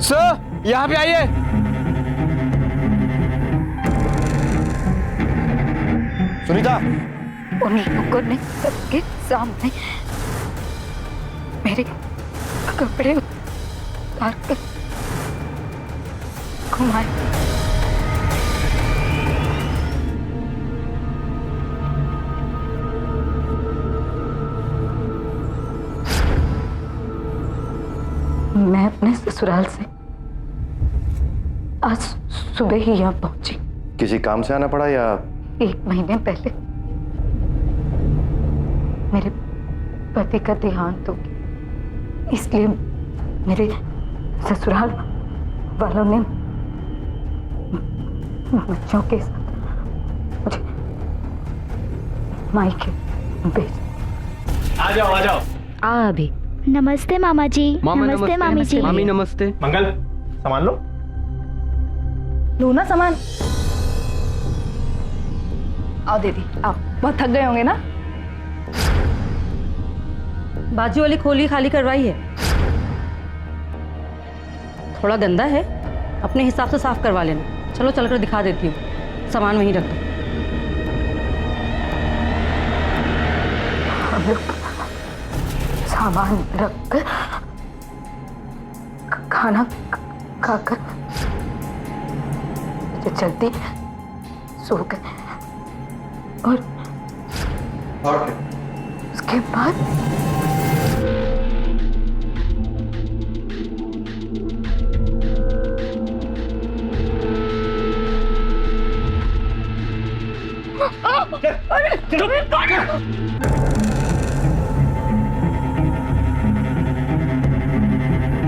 Sir यहाँ पे आइए। सुनीता, उन लोगों ने सबके सामने मेरे कपड़े उतार कर घुमाए। मैं अपने ससुराल से आज सुबह ही यहाँ पहुंची। किसी काम से आना पड़ा या? 1 महीने पहले मेरे पति का देहांत हो गया, इसलिए मेरे ससुराल वालों ने बच्चों के साथ मुझे मायके भेज। आ जाओ आ जाओ। आ अभी। नमस्ते मामा जी। नमस्ते मामी जी। मामी नमस्ते। मंगल सामान लो। लो ना सामान। आओ दीदी आओ, बहुत थक गए होंगे ना। बाजू वाली खोली खाली करवाई है, थोड़ा गंदा है, अपने हिसाब से साफ करवा लेना। चलो चलकर दिखा देती हूँ, सामान वहीं रख दो। हम लोग सामान रखकर खाना खाकर जल्दी सो गए और उसके बाद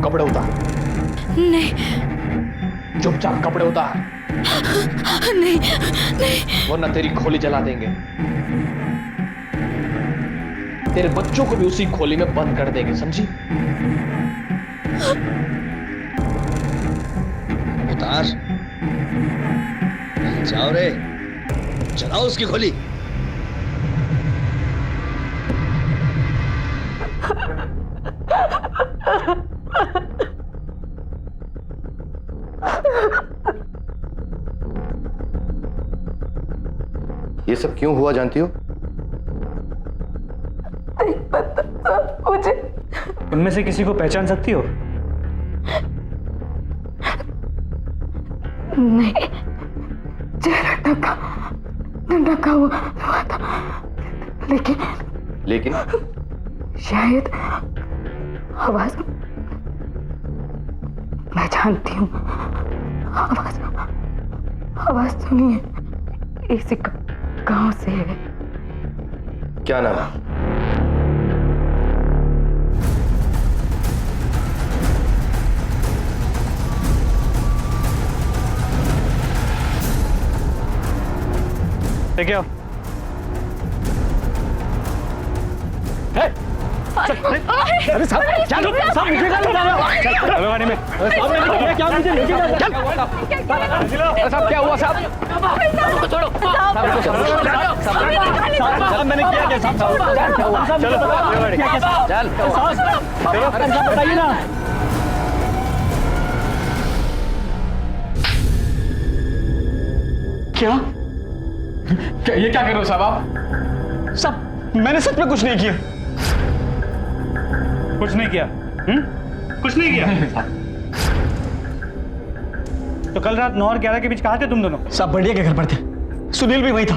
कपड़े उतार। नहीं चुपचाप कपड़े उतार, नहीं नहीं। वरना तेरी खोली जला देंगे। तेरे बच्चों को भी उसी खोली में बंद कर देंगे, समझी? उतार, जाओ रे, चलाओ उसकी खोली। ये सब क्यों हुआ जानती हो? नहीं पता मुझे। उनमें से किसी को पहचान सकती हो? नहीं, चेहरा ढका हुआ था, लेकिन शायद आवाज मैं जानती हूँ। आवाज सुनिए, इसी गांव से है। क्या नाम है? लेके आओ। अरे साहब, चलो साहब, मुझे क्या लगा रहे हो? चलो गाड़ी में। ये क्या मुझे लेके जा? चल। साहब क्या हुआ साहब? छोड़ो। साहब मैंने किया क्या? साहब चलो चल। अरे साहब बताइए ना। क्या? ये क्या कर रहे हो साहब आप? साहब मैंने सच में कुछ नहीं किया। कुछ नहीं किया? कुछ नहीं किया? तो कल रात 9 और 11 के बीच कहाँ थे तुम दोनों? साहब बढ़िया के घर पर थे, सुनील भी वही था।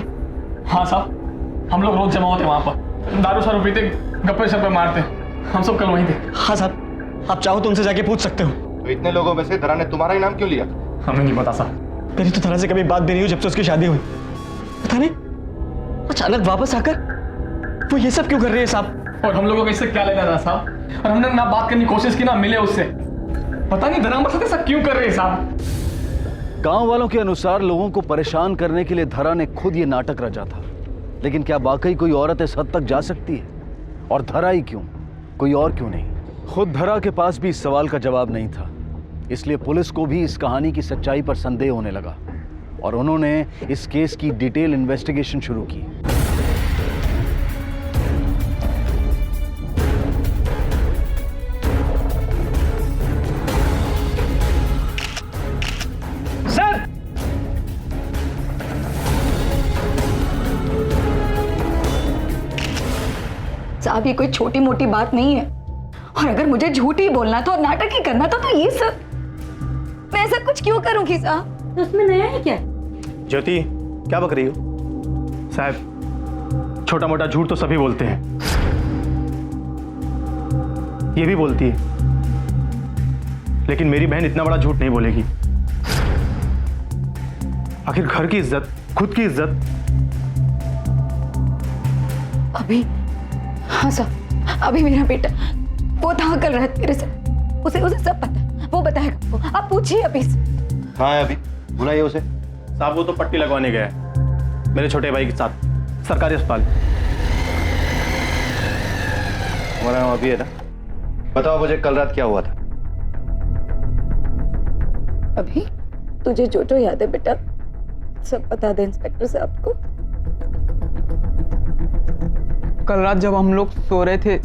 हाँ साहब, हम लोग रोज जमा होते वहां पर, दारू शारू पीते, गप्पे शप्पे मारते। हम सब कल वहीं थे। हाँ साहब, आप चाहो तो उनसे जाके पूछ सकते हो। तो इतने लोगों में से धरा ने तुम्हारा ही नाम क्यों लिया? हमें नहीं पता साहब। मेरी तो धरा से कभी बात भी नहीं हुई जब से उसकी शादी हुई। पता नहीं अचानक वापस आकर वो ये सब क्यों कर रही है साहब। और हम लोगों को इससे क्या लेना था साहब? और हमने ना बात करने की कोशिश की, ना मिले उससे। पता नहीं धरा हमारे साथ ऐसा क्यों कर रहे हैं साहब। गांव वालों के अनुसार लोगों को परेशान करने के लिए धरा ने खुद ये नाटक रचा था। लेकिन क्या वाकई कोई औरत इस हद तक जा सकती है? और धरा ही क्यों, कोई और क्यों नहीं? खुद धरा के पास भी इस सवाल का जवाब नहीं था। इसलिए पुलिस को भी इस कहानी की सच्चाई पर संदेह होने लगा और उन्होंने इस केस की डिटेल इन्वेस्टिगेशन शुरू की। साहब ये कोई छोटी मोटी बात नहीं है, और अगर मुझे झूठ ही बोलना था और नाटक ही करना था तो ये सब, मैं ऐसा कुछ क्यों करूंगी साहब? तो उसमें नया है क्या? ज्योति क्या बक रही हो? साहब छोटा मोटा झूठ तो सभी बोलते हैं, ये भी बोलती है, लेकिन मेरी बहन इतना बड़ा झूठ नहीं बोलेगी। आखिर घर की इज्जत, खुद की इज्जत। अभी हाँ साहब, अभी मेरा बेटा वो था कल रात मेरे से, उसे सब पता है, वो बताएगा आपको, आप पूछिए अभी से। कहाँ है अभी? बुलाइए उसे। साहब वो तो पट्टी लगवाने गया है मेरे छोटे भाई के साथ सरकारी अस्पताल। हमारा नाम अभी है ना? बताओ मुझे कल रात क्या हुआ था? अभी तुझे जो जो याद है बेटा सब बता दे इंस्पेक्टर साहब को। कल रात जब हम लोग सो रहे थे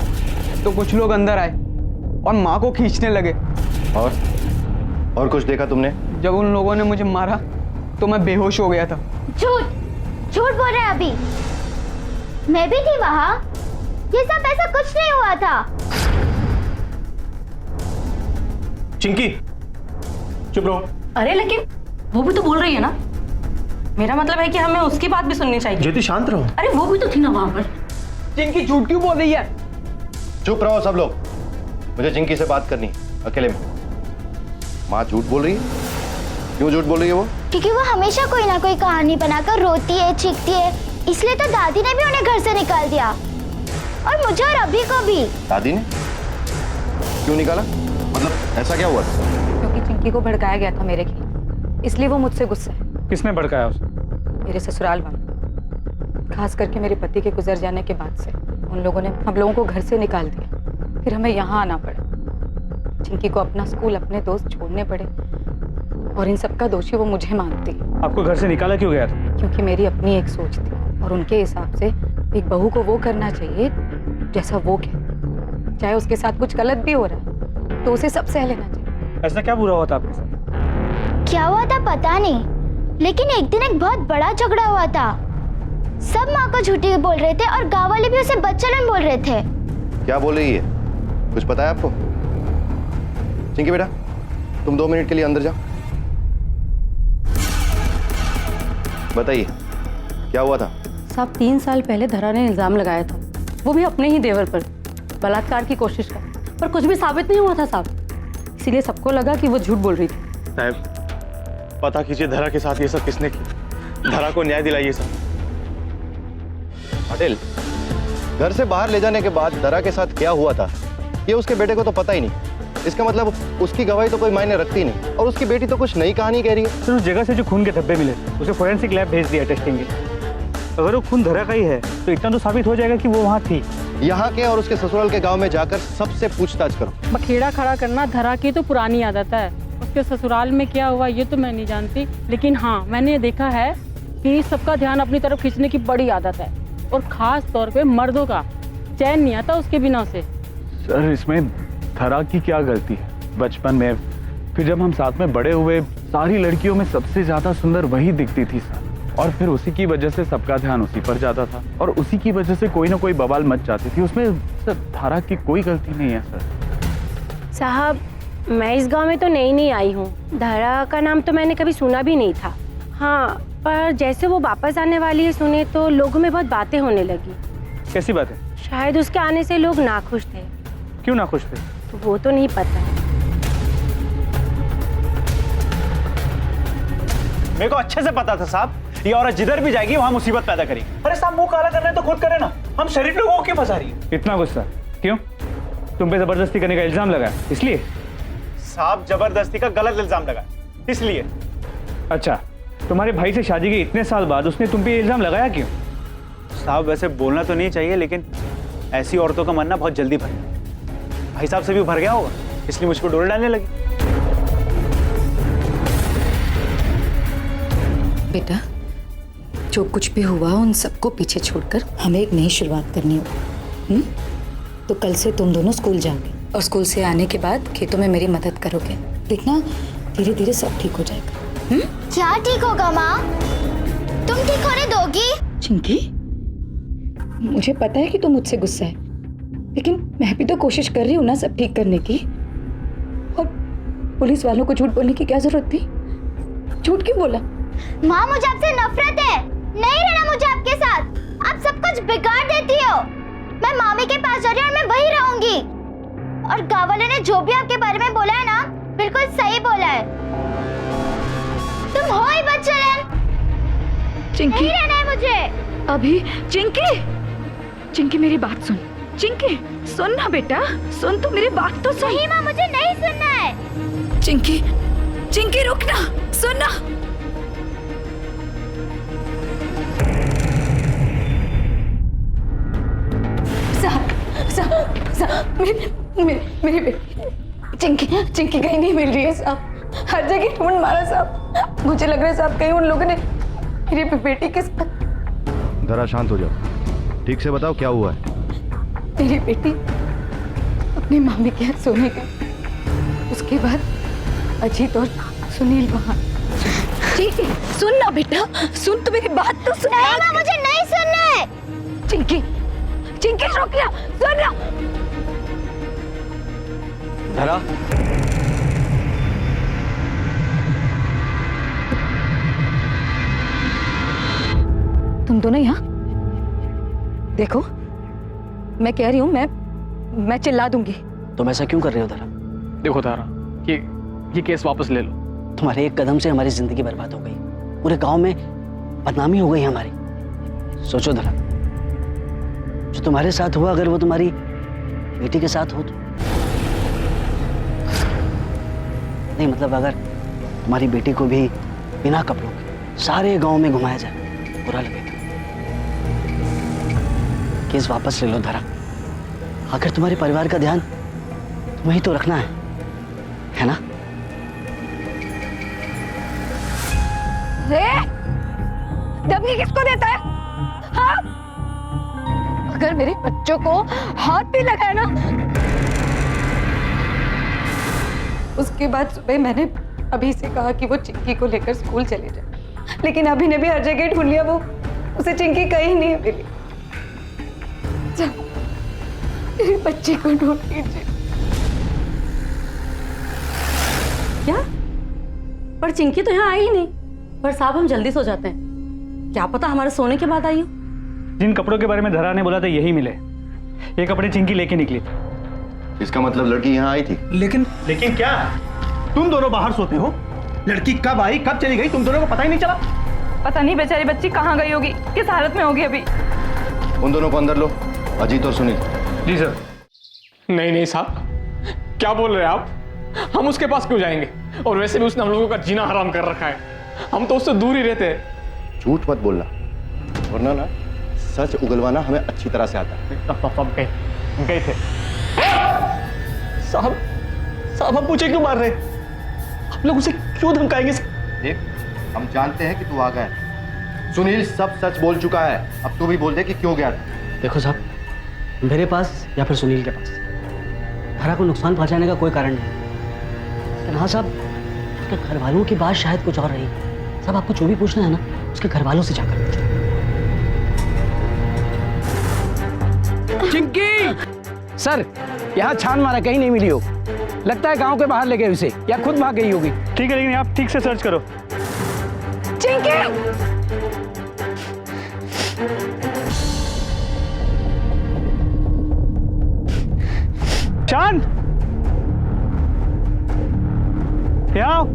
तो कुछ लोग अंदर आए और माँ को खींचने लगे। और कुछ देखा तुमने? जब उन लोगों ने मुझे मारा तो मैं बेहोश हो गया था। झूठ झूठ बोल रहे हैं अभी, मैं भी थी वहाँ, ये सब ऐसा कुछ नहीं हुआ था। चिंकी चुप रहो। अरे लेकिन वो भी तो बोल रही है ना, मेरा मतलब है कि हमें उसकी बात भी सुननी चाहिए। ज्योति शांत रहो। अरे वो भी तो थी ना वहां पर। चिंकी झूठ क्यों बोल रही है? चुप रहो सब लोग, मुझे चिंकी से बात करनी है अकेले में। माँ झूठ बोल रही है? क्यों झूठ बोल रही है वो? क्योंकि वो हमेशा कोई ना कोई कहानी बनाकर रोती है, चीखती है, इसलिए तो दादी ने भी उन्हें घर से निकाल दिया, और मुझे और अभी को भी। दादी ने क्यों निकाला? मतलब ऐसा क्या हुआ? क्योंकि चिंकी को भड़काया गया था मेरे खिलाफ, इसलिए वो मुझसे गुस्सा है। किसने भड़काया उसे? मेरे ससुराल वाले, खास करके मेरे पति के गुजर जाने के बाद से उन लोगों ने हम लोगों को घर से निकाल दिया, फिर हमें यहाँ आना पड़ा। चिंकी को अपना स्कूल, अपने दोस्त छोड़ने पड़े, और इन सब का दोषी वो मुझे मानती है। आपको घर से निकाला क्यों गया था? क्योंकि मेरी अपनी एक सोच थी, और उनके हिसाब से एक बहू को वो करना चाहिए जैसा वो कहती, चाहे उसके साथ कुछ गलत भी हो रहा है तो उसे सब सह लेना चाहिए। ऐसा क्या बुरा हुआ था आपके साथ? क्या हुआ था पता नहीं, लेकिन एक दिन एक बहुत बड़ा झगड़ा हुआ था। सब माँ को झूठी बोल रहे थे और गाँव वाले भी उसे बदचलन बोल रहे थे। क्या बोल रही है? कुछ पता है आपको? चिंकी बेटा तुम 2 मिनट के लिए अंदर जाओ, बताइए क्या हुआ था? साहब 3 साल पहले धरा ने इल्जाम लगाया था, वो भी अपने ही देवर पर, बलात्कार की कोशिश का, पर कुछ भी साबित नहीं हुआ था साहब, इसीलिए सबको लगा कि वो झूठ बोल रही थी। साहब पता कीजिए धरा के साथ ये सब किसने किया, धरा को न्याय दिलाइए सब। पटेल, घर से बाहर ले जाने के बाद धरा के साथ क्या हुआ था ये उसके बेटे को तो पता ही नहीं। इसका मतलब उसकी गवाही तो कोई मायने रखती नहीं, और उसकी बेटी तो कुछ नई कहानी कह रही है। तो उस जगह से जो खून के धब्बे मिले उसे फोरेंसिक लैब भेज दिया टेस्टिंग के। अगर वो खून धरा का ही है तो इतना तो साबित हो जाएगा कि वो वहाँ थी। यहाँ के और उसके ससुराल के गांव में जाकर सबसे पूछताछ करो। बखेड़ा खड़ा करना धरा की तो पुरानी आदत है, उसके ससुराल में क्या हुआ ये तो मैं नहीं जानती, लेकिन हाँ मैंने देखा है कि सबका ध्यान अपनी तरफ खींचने की बड़ी आदत है, और खास तौर पे मर्दों का चैन नहीं आता उसके बिना से। सर इसमें धरा की क्या गलती है? बचपन में फिर जब हम साथ में बड़े हुए, सारी लड़कियों में सबसे ज्यादा सुंदर वही दिखती थी सर, और फिर उसी की वजह से सबका ध्यान उसी पर जाता था, और उसी की वजह से कोई ना कोई बवाल मच जाती थी। उसमें सर धरा की कोई गलती नहीं है सर। साहब मैं इस गांव में तो नई आई हूँ, धरा का नाम तो मैंने कभी सुना भी नहीं था। हाँ पर जैसे वो वापस आने वाली है सुने तो लोगों में बहुत बातें होने लगी। कैसी बात है? शायद उसके आने से लोग नाखुश थे। क्यों नाखुश थे? तो वो तो नहीं पता। मेरे को अच्छे से पता था साहब, ये औरत जिधर भी जाएगी वहां मुसीबत पैदा करेगी। अरे साहब मुंह काला करना है तो खुद करे ना, हम शरीफ लोगों को क्यों फंसा रही है? इतना गुस्सा क्यों? तुम पे जबरदस्ती करने का इल्जाम लगा इसलिए? साहब जबरदस्ती का गलत इल्जाम लगा इसलिए। अच्छा तुम्हारे भाई से शादी के इतने साल बाद उसने तुम पे इल्जाम लगाया क्यों? साहब वैसे बोलना तो नहीं चाहिए, लेकिन ऐसी औरतों का मरना बहुत जल्दी भर भाई साहब से भी भर गया होगा, इसलिए मुझको डोल डालने लगी। बेटा जो कुछ भी हुआ उन सबको पीछे छोड़कर हमें एक नई शुरुआत करनी होगी। तो कल से तुम दोनों स्कूल जाओगे, और स्कूल से आने के बाद खेतों में मेरी मदद करोगे। देखना धीरे धीरे सब ठीक हो जाएगा। क्या ठीक होगा माँ? तुम ठीक होने दोगी? चिंकी मुझे पता है कि तू मुझसे गुस्सा है, लेकिन मैं भी तो कोशिश कर रही हूँ ना सब ठीक करने की। और पुलिस वालों को झूठ बोलने की क्या जरूरत थी? झूठ क्यों बोला? माँ मुझे आपसे नफरत है, नहीं रहना मुझे आपके साथ। आप सब कुछ बिगाड़ देती हो। मैं मामी के पास जा रही हूँ और मैं वहीं रहूंगी। और गाँव वाले ने जो भी आपके बारे में बोला है ना, बिल्कुल सही बोला है। तुम हो ही बदचलन। चिंकी, नहीं रहना है मुझे अभी। चिंकी मेरी बात सुन। चिंकी सुन ना बेटा, सुन तो, मेरी बात तो सुन। नहीं माँ, मुझे नहीं सुनना है। चिंकी रुक ना, सुन ना। साहब मेरी बेटी चिंकी कहीं नहीं मिल रही है साहब। हर जगह ढूंढ मारा साहब। मुझे लग रहा है साहब कहीं उन लोगों ने मेरी बेटी के साथ। जरा शांत हो जाओ, ठीक से बताओ क्या हुआ है। मेरी बेटी अपनी मामी के यहाँ सोने गई। उसके बाद अजीत और सुनील वहाँ। चिंकी सुन ना बेटा, सुन तो, मेरी बात तो सुन। नहीं माँ, मुझे नहीं सुनना है। चिंकी रुक ना, सुन ना। धरा, तुम दोनों यहाँ देखो, मैं कह रही हूँ, मैं चिल्ला दूंगी। तुम ऐसा क्यों कर रहे हो धरा? देखो तारा, ये केस वापस ले लो। तुम्हारे एक कदम से हमारी जिंदगी बर्बाद हो गई, पूरे गांव में बदनामी हो गई हमारी। सोचो धरा, जो तुम्हारे साथ हुआ अगर वो तुम्हारी बेटी के साथ हो तो। नहीं मतलब अगर तुम्हारी बेटी को भी बिना कपड़ों के सारे गांव में घुमाया जाए, बुरा लगेगा। केस वापस ले लो धरा। आखिर तुम्हारे परिवार का ध्यान तुम्हें ही तो रखना है ना? दबंगी किसको देता है? हाँ? अगर मेरे बच्चों को हाथ भी लगाया ना, उसके बाद सुबह मैंने अभी से कहा कि वो चिंकी को लेकर स्कूल चले जाए, लेकिन अभी ने भी हर जगह ढूंढ लिया, वो उसे चिंकी कहीं नहीं मिली। मेरे बच्चे को ढूंढ लीजिए। क्या? पर चिंकी तो यहाँ आई ही नहीं। पर साहब हम जल्दी सो जाते हैं, क्या पता हमारे सोने के बाद आई हो। जिन कपड़ों के बारे में धरा ने बोला था यही मिले। ये कपड़े चिंकी लेके निकली थी। इसका मतलब लड़की यहाँ आई थी। लेकिन क्या? तुम दोनों बाहर सोते हो, लड़की कब आई कब चली गई तुम दोनों को पता ही नहीं चला। पता नहीं बेचारी बच्ची कहाँ गई होगी, किस हालत में होगी अभी। उन दोनों को अंदर लो, अजीत और सुनील। जी सर। नहीं साहब, क्या बोल रहे हैं आप? हम उसके पास क्यों जाएंगे? और वैसे भी उसने हम लोगों का जीना हराम कर रखा है, हम तो उससे दूर ही रहते हैं। झूठ मत बोलना, वरना ना सच उगलवाना हमें अच्छी तरह से आता है। गए थे साहब हम पूछे क्यों मार रहे हैं? आप लोग उसे क्यों धमकाएंगे? देख, हम जानते हैं कि तू आ गया है। सुनील सब सच बोल चुका है, अब तू भी बोल दे कि क्यों गया था। देखो साहब, मेरे पास या फिर सुनील के पास धरा को नुकसान पहुंचाने का कोई कारण नहीं। लेकिन हाँ साहब, उसके घर वालों की बात शायद कुछ और रही। साहब आपको जो भी पूछना है ना, उसके घर वालों से जाकर पूछो। चिंकी सर, यहाँ छान मारा कहीं नहीं मिली हो। लगता है गांव के बाहर ले गए उसे, या खुद भाग गई होगी। ठीक है, लेकिन आप ठीक से सर्च करो। चिंकी! चांद, यहाँ आओ।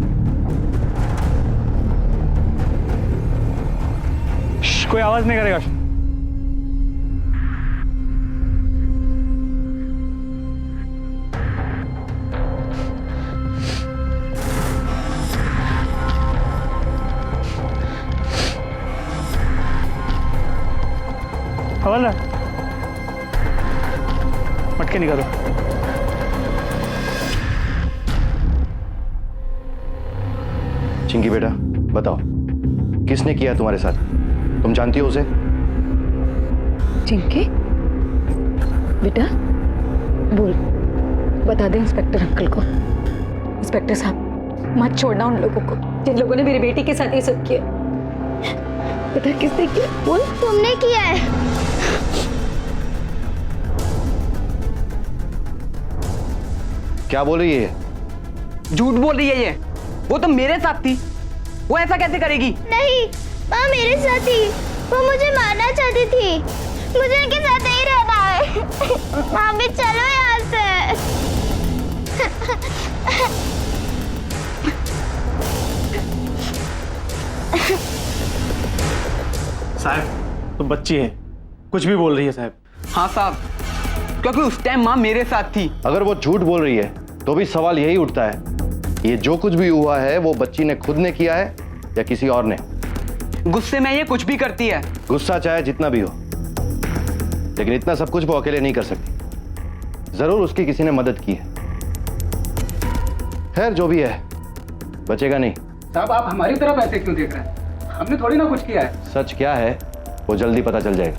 कोई आवाज नहीं करेगा। हवाला मटके निकालो। चिंकी बेटा बताओ, किसने किया तुम्हारे साथ? तुम जानती हो उसे? चिंकी बेटा बोल, बता दे इंस्पेक्टर अंकल को। इंस्पेक्टर साहब, मत छोड़ना उन लोगों को जिन लोगों ने मेरी बेटी के साथ ये सब किया। बता किसने किया? बोल। तुमने किया है। क्या बोल रही है ये? झूठ बोल रही है ये। वो तो मेरे साथ थी, वो ऐसा कैसे करेगी? नहीं, माँ मेरे साथ थी। वो मुझे मारना चाहती थी। मुझे इनके साथ नहीं रहना है। मामी चलो यहाँ से। साहब तो बच्ची है, कुछ भी बोल रही है साहब। हाँ साहब, क्योंकि उस टाइम माँ मेरे साथ थी। अगर वो झूठ बोल रही है तो भी सवाल यही उठता है, ये जो कुछ भी हुआ है वो बच्ची ने खुद ने किया है या किसी और ने? गुस्से में ये कुछ भी करती है। गुस्सा चाहे जितना भी हो, लेकिन इतना सब कुछ वो अकेले नहीं कर सकती। जरूर उसकी किसी ने मदद की है। खैर जो भी है, बचेगा नहीं। साहब आप हमारी तरफ ऐसे क्यों देख रहे हैं? हमने थोड़ी ना कुछ किया है। सच क्या है वो जल्दी पता चल जाएगा।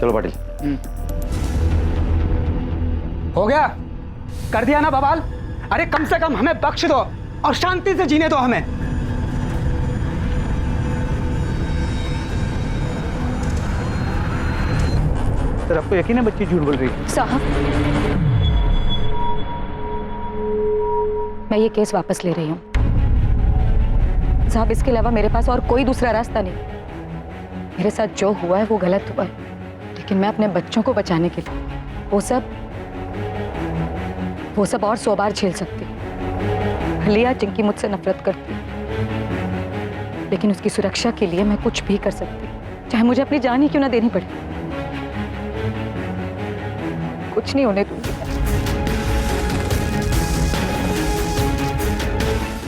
चलो पाटिल। हो गया, कर दिया ना बवाल। अरे कम से कम हमें बख्श दो और शांति से जीने दो हमें। सर आपको यकीन है बच्ची झूठ बोल रही है? साहब, मैं ये केस वापस ले रही हूँ। साहब, इसके अलावा मेरे पास और कोई दूसरा रास्ता नहीं। मेरे साथ जो हुआ है वो गलत हुआ है, लेकिन मैं अपने बच्चों को बचाने के लिए वो सब और 100 बार झेल सकती हूँ। लिया चिंकी मुझसे नफरत करती है, लेकिन उसकी सुरक्षा के लिए मैं कुछ भी कर सकती हूँ, चाहे मुझे अपनी जान ही क्यों ना देनी पड़े। कुछ नहीं होने दूंगी।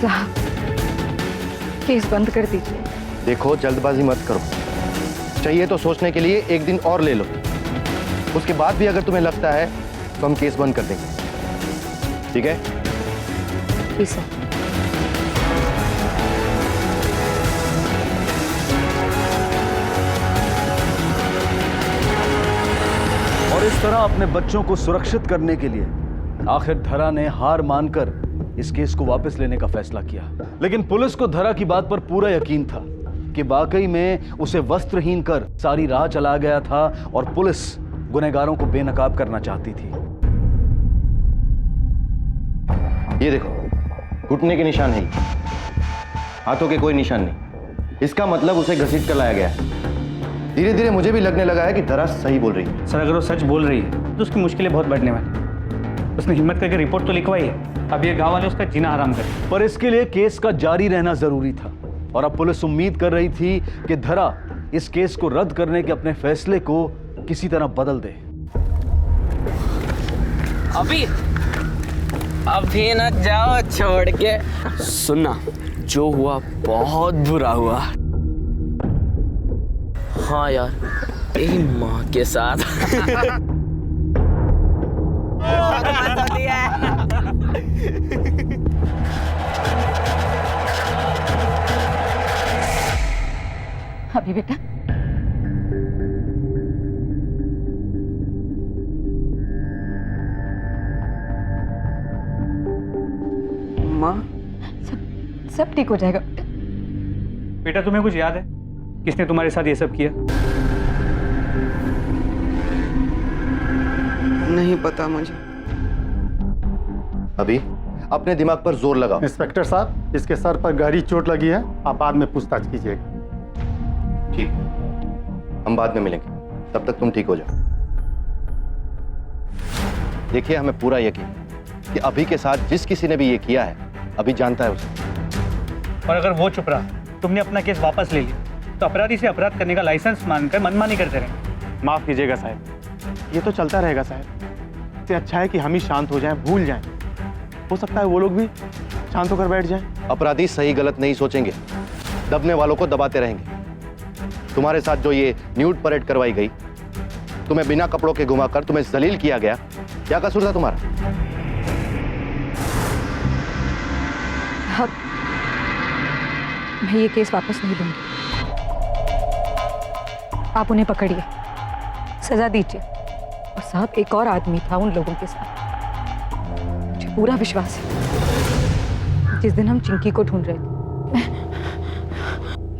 साहब, केस बंद कर दीजिए। देखो जल्दबाजी मत करो, चाहिए तो सोचने के लिए एक दिन और ले लो। उसके बाद भी अगर तुम्हें लगता है तो हम केस बंद कर देंगे, ठीक है? जी सर। और इस तरह अपने बच्चों को सुरक्षित करने के लिए आखिर धरा ने हार मानकर इस केस को वापस लेने का फैसला किया। लेकिन पुलिस को धरा की बात पर पूरा यकीन था कि वाकई में उसे वस्त्रहीन कर सारी राह चला गया था और पुलिस गुनहगारों को बेनकाब करना चाहती थी। ये देखो, घुटने के निशान है, हाथों के कोई निशान नहीं। इसका मतलब उसे घसीट कर लाया गया है। धीरे धीरे मुझे भी लगने लगा है कि धरा सही बोल रही है। सर अगर वो सच बोल रही है तो उसकी मुश्किलें बहुत बढ़ने वाली। उसने हिम्मत करके रिपोर्ट तो लिखवाई है, अब ये गांव वाले उसका जीना हराम करें। पर इसके लिए केस का जारी रहना जरूरी था और अब पुलिस उम्मीद कर रही थी कि धरा इस केस को रद्द करने के अपने फैसले को किसी तरह बदल दे। अभी न जाओ छोड़ के। सुनना, जो हुआ बहुत बुरा हुआ। हाँ यार, तेरी माँ के साथ। बहुत मजा दिया है। अभी बेटा, माँ, सब ठीक हो जाएगा। बेटा तुम्हें कुछ याद है किसने तुम्हारे साथ ये सब किया? नहीं पता मुझे। अभी अपने दिमाग पर जोर लगाओ। इंस्पेक्टर साहब, इसके सर पर गहरी चोट लगी है, आप बाद में पूछताछ कीजिएगा। ठीक, हम बाद में मिलेंगे, तब तक तुम ठीक हो जाओ। देखिए, हमें पूरा यकीन कि अभी के साथ जिस किसी ने भी ये किया है, अभी जानता है उसे। और अगर वो चुप रहा, तुमने अपना केस वापस ले लिया, तो अपराधी से अपराध करने का लाइसेंस मानकर मनमानी करते रहे। माफ कीजिएगा साहब, ये तो चलता रहेगा साहब। इससे अच्छा है कि हम ही शांत हो जाएं, भूल जाएं। हो सकता है वो लोग भी शांत होकर बैठ जाएं। अपराधी सही गलत नहीं सोचेंगे, दबने वालों को दबाते रहेंगे। तुम्हारे साथ जो ये न्यूड परेड करवाई गई, तुम्हें बिना कपड़ों के घुमाकर तुम्हें जलील किया गया, क्या कसूर था तुम्हारा? हाँ, मैं ये केस वापस नहीं लूंगी। आप उन्हें पकड़िए, सजा दीजिए। और साहब, एक और आदमी था उन लोगों के साथ, मुझे पूरा विश्वास है। जिस दिन हम चिंकी को ढूंढ रहे थे,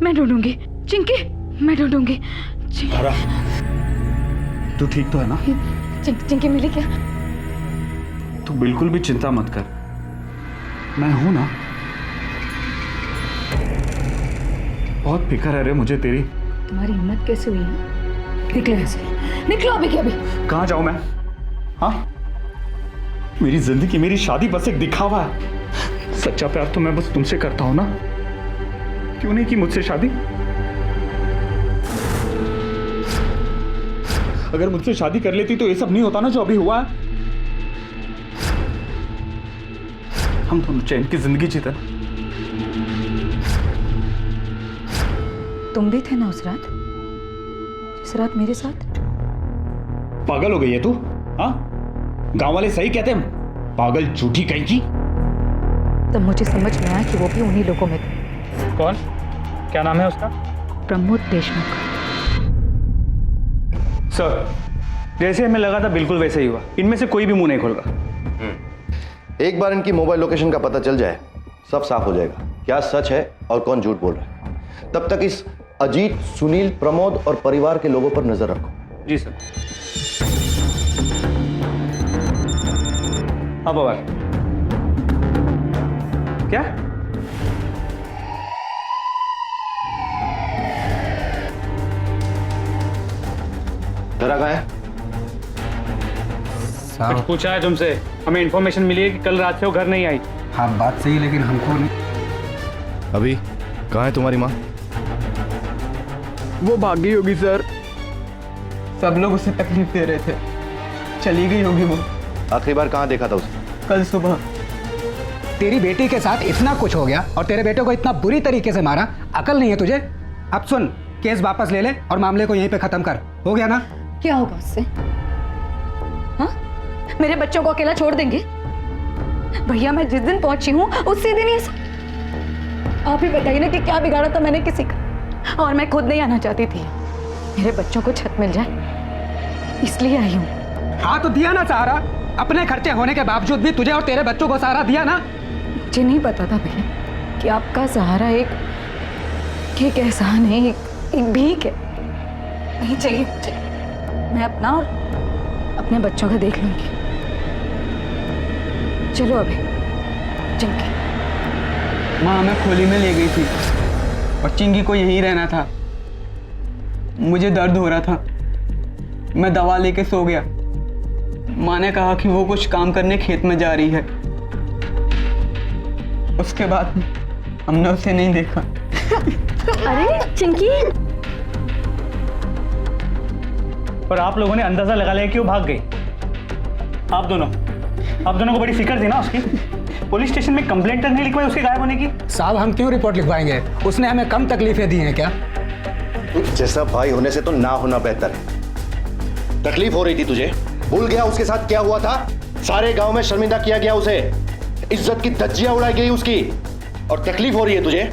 मैं ढूंढूंगी चिंकी, मैं ढूंढूंगी। तू ठीक तो है ना? चिंकी मिली क्या? तू बिल्कुल भी चिंता मत कर, मैं हूं ना। बहुत फिक्र है रे मुझे तेरी। तुम्हारी हिम्मत कैसे हुई है? निकलो यहाँ से, निकलो अभी के अभी। कहाँ जाऊं मैं? हाँ, मेरी जिंदगी, मेरी शादी बस एक दिखावा है। सच्चा प्यार तो मैं बस तुमसे करता हूं ना। क्यों नहीं की मुझसे शादी? अगर मुझसे शादी कर लेती तो ये सब नहीं होता ना जो अभी हुआ है। हम दोनों चैन की जिंदगी जीते। तुम भी थे ना उस रात, जिस रात मेरे साथ। पागल हो गई है तू? हाँ, गांव वाले सही कहते हैं, पागल झूठी कहीं की। तब मुझे समझ में आया कि वो भी उन्हीं लोगों में थे। कौन? क्या नाम है उसका? प्रमोद देशमुख। सर, जैसे हमें लगा था बिल्कुल वैसे ही हुआ। इनमें से कोई भी मुंह नहीं खोल रहा। एक बार इनकी मोबाइल लोकेशन का पता चल जाए, सब साफ हो जाएगा, क्या सच है और कौन झूठ बोल रहा है। तब तक इस अजीत, सुनील, प्रमोद और परिवार के लोगों पर नजर रखो। जी सर। हाँ पवार, क्या? धरा कहाँ है? कुछ पूछा है तुमसे? हमें इंफॉर्मेशन मिली है कि कल रात से वो घर नहीं आई। हाँ बात सही, लेकिन हमको नहीं। अभी कहाँ है तुम्हारी माँ? वो भाग गई होगी सर, सब लोग उसे तकलीफ दे रहे थे, चली गई होगी वो। आखिरी बार कहाँ देखा था उसे? कल सुबह। तेरी बेटी के साथ इतना कुछ हो गया और तेरे बेटे को इतना बुरी तरीके से मारा, अकल नहीं है तुझे? अब सुन, केस वापस ले ले और मामले को यहीं पे खत्म कर। हो गया ना? क्या होगा उससे? हाँ, मेरे बच्चों को अकेला छोड़ देंगे? भैया मैं जिस दिन पहुंची हूँ उसी दिन ये सब। आप ही बताइए ना कि क्या बिगाड़ा था मैंने किसी का। और मैं खुद नहीं आना चाहती थी, मेरे बच्चों को छत मिल जाए इसलिए आई हूँ। हाँ तो दिया ना सहारा, अपने खर्चे होने के बावजूद भी तुझे और तेरे बच्चों को सहारा दिया ना। मुझे नहीं पता था भैया कि आपका सहारा एक एहसान है, एक भीख है। नहीं चाहिए मुझे, मैं अपना और अपने बच्चों का देख लूंगी। चलो अभी चिंकी। माँ हमें खोली में ले गई थी और चिंकी को यहीं रहना था। मुझे दर्द हो रहा था, मैं दवा लेके सो गया। माँ ने कहा कि वो कुछ काम करने खेत में जा रही है। उसके बाद हमने उसे नहीं देखा। अरे चिंकी, पर आप लोगों ने अंदाजा लगा लिया कि वो भाग गई। आप दोनों को बड़ी फिक्र थी ना उसकी। पुलिस स्टेशन में कंप्लेंट तक नहीं लिखवाई उसके गायब होने की। साहब हम क्यों रिपोर्ट लिखवाएंगे? उसने हमें कम तकलीफें दी हैं क्या? जैसा भाई होने से तो ना होना बेहतर है। तकलीफ हो रही थी तुझे, भूल गया उसके साथ क्या हुआ था? सारे गांव में शर्मिंदा किया गया उसे, इज्जत की धज्जियां उड़ाई गई उसकी, और तकलीफ हो रही है तुझे।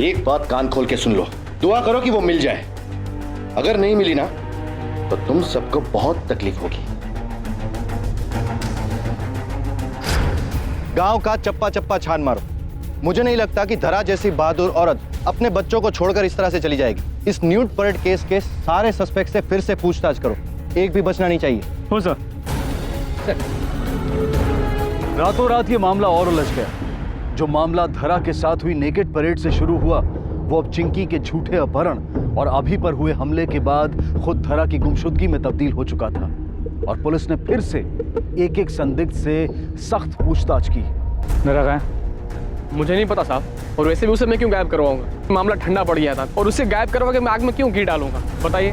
एक बात कान खोल के सुन लो, दुआ करो कि वो मिल जाए। अगर नहीं मिली ना तो तुम सबको बहुत तकलीफ होगी। गांव का चप्पा चप्पा छान मारो। मुझे नहीं लगता कि धरा जैसी बहादुर औरत अपने बच्चों को छोड़कर इस तरह से चली जाएगी। इस न्यूड परेड केस के सारे सस्पेक्ट से फिर से पूछताछ करो, एक भी बचना नहीं चाहिए। हो सर। रातों रात ये मामला और उलझ गया। जो मामला धरा के साथ हुई नेकेड परेड से शुरू हुआ, वो अब चिंकी के झूठे अपहरण और अभी पर हुए हमले के बाद खुद धरा की गुमशुदगी में तब्दील हो चुका था। और पुलिस ने फिर से एक एक संदिग्ध से सख्त पूछताछ की। धरा कहाँ है? मुझे नहीं पता साहब, और वैसे भी उसे मैं क्यों गायब करवाऊंगा? मामला ठंडा पड़ गया था, और उसे गायब करवा के मैं आग में क्यों घी डालूंगा? बताइए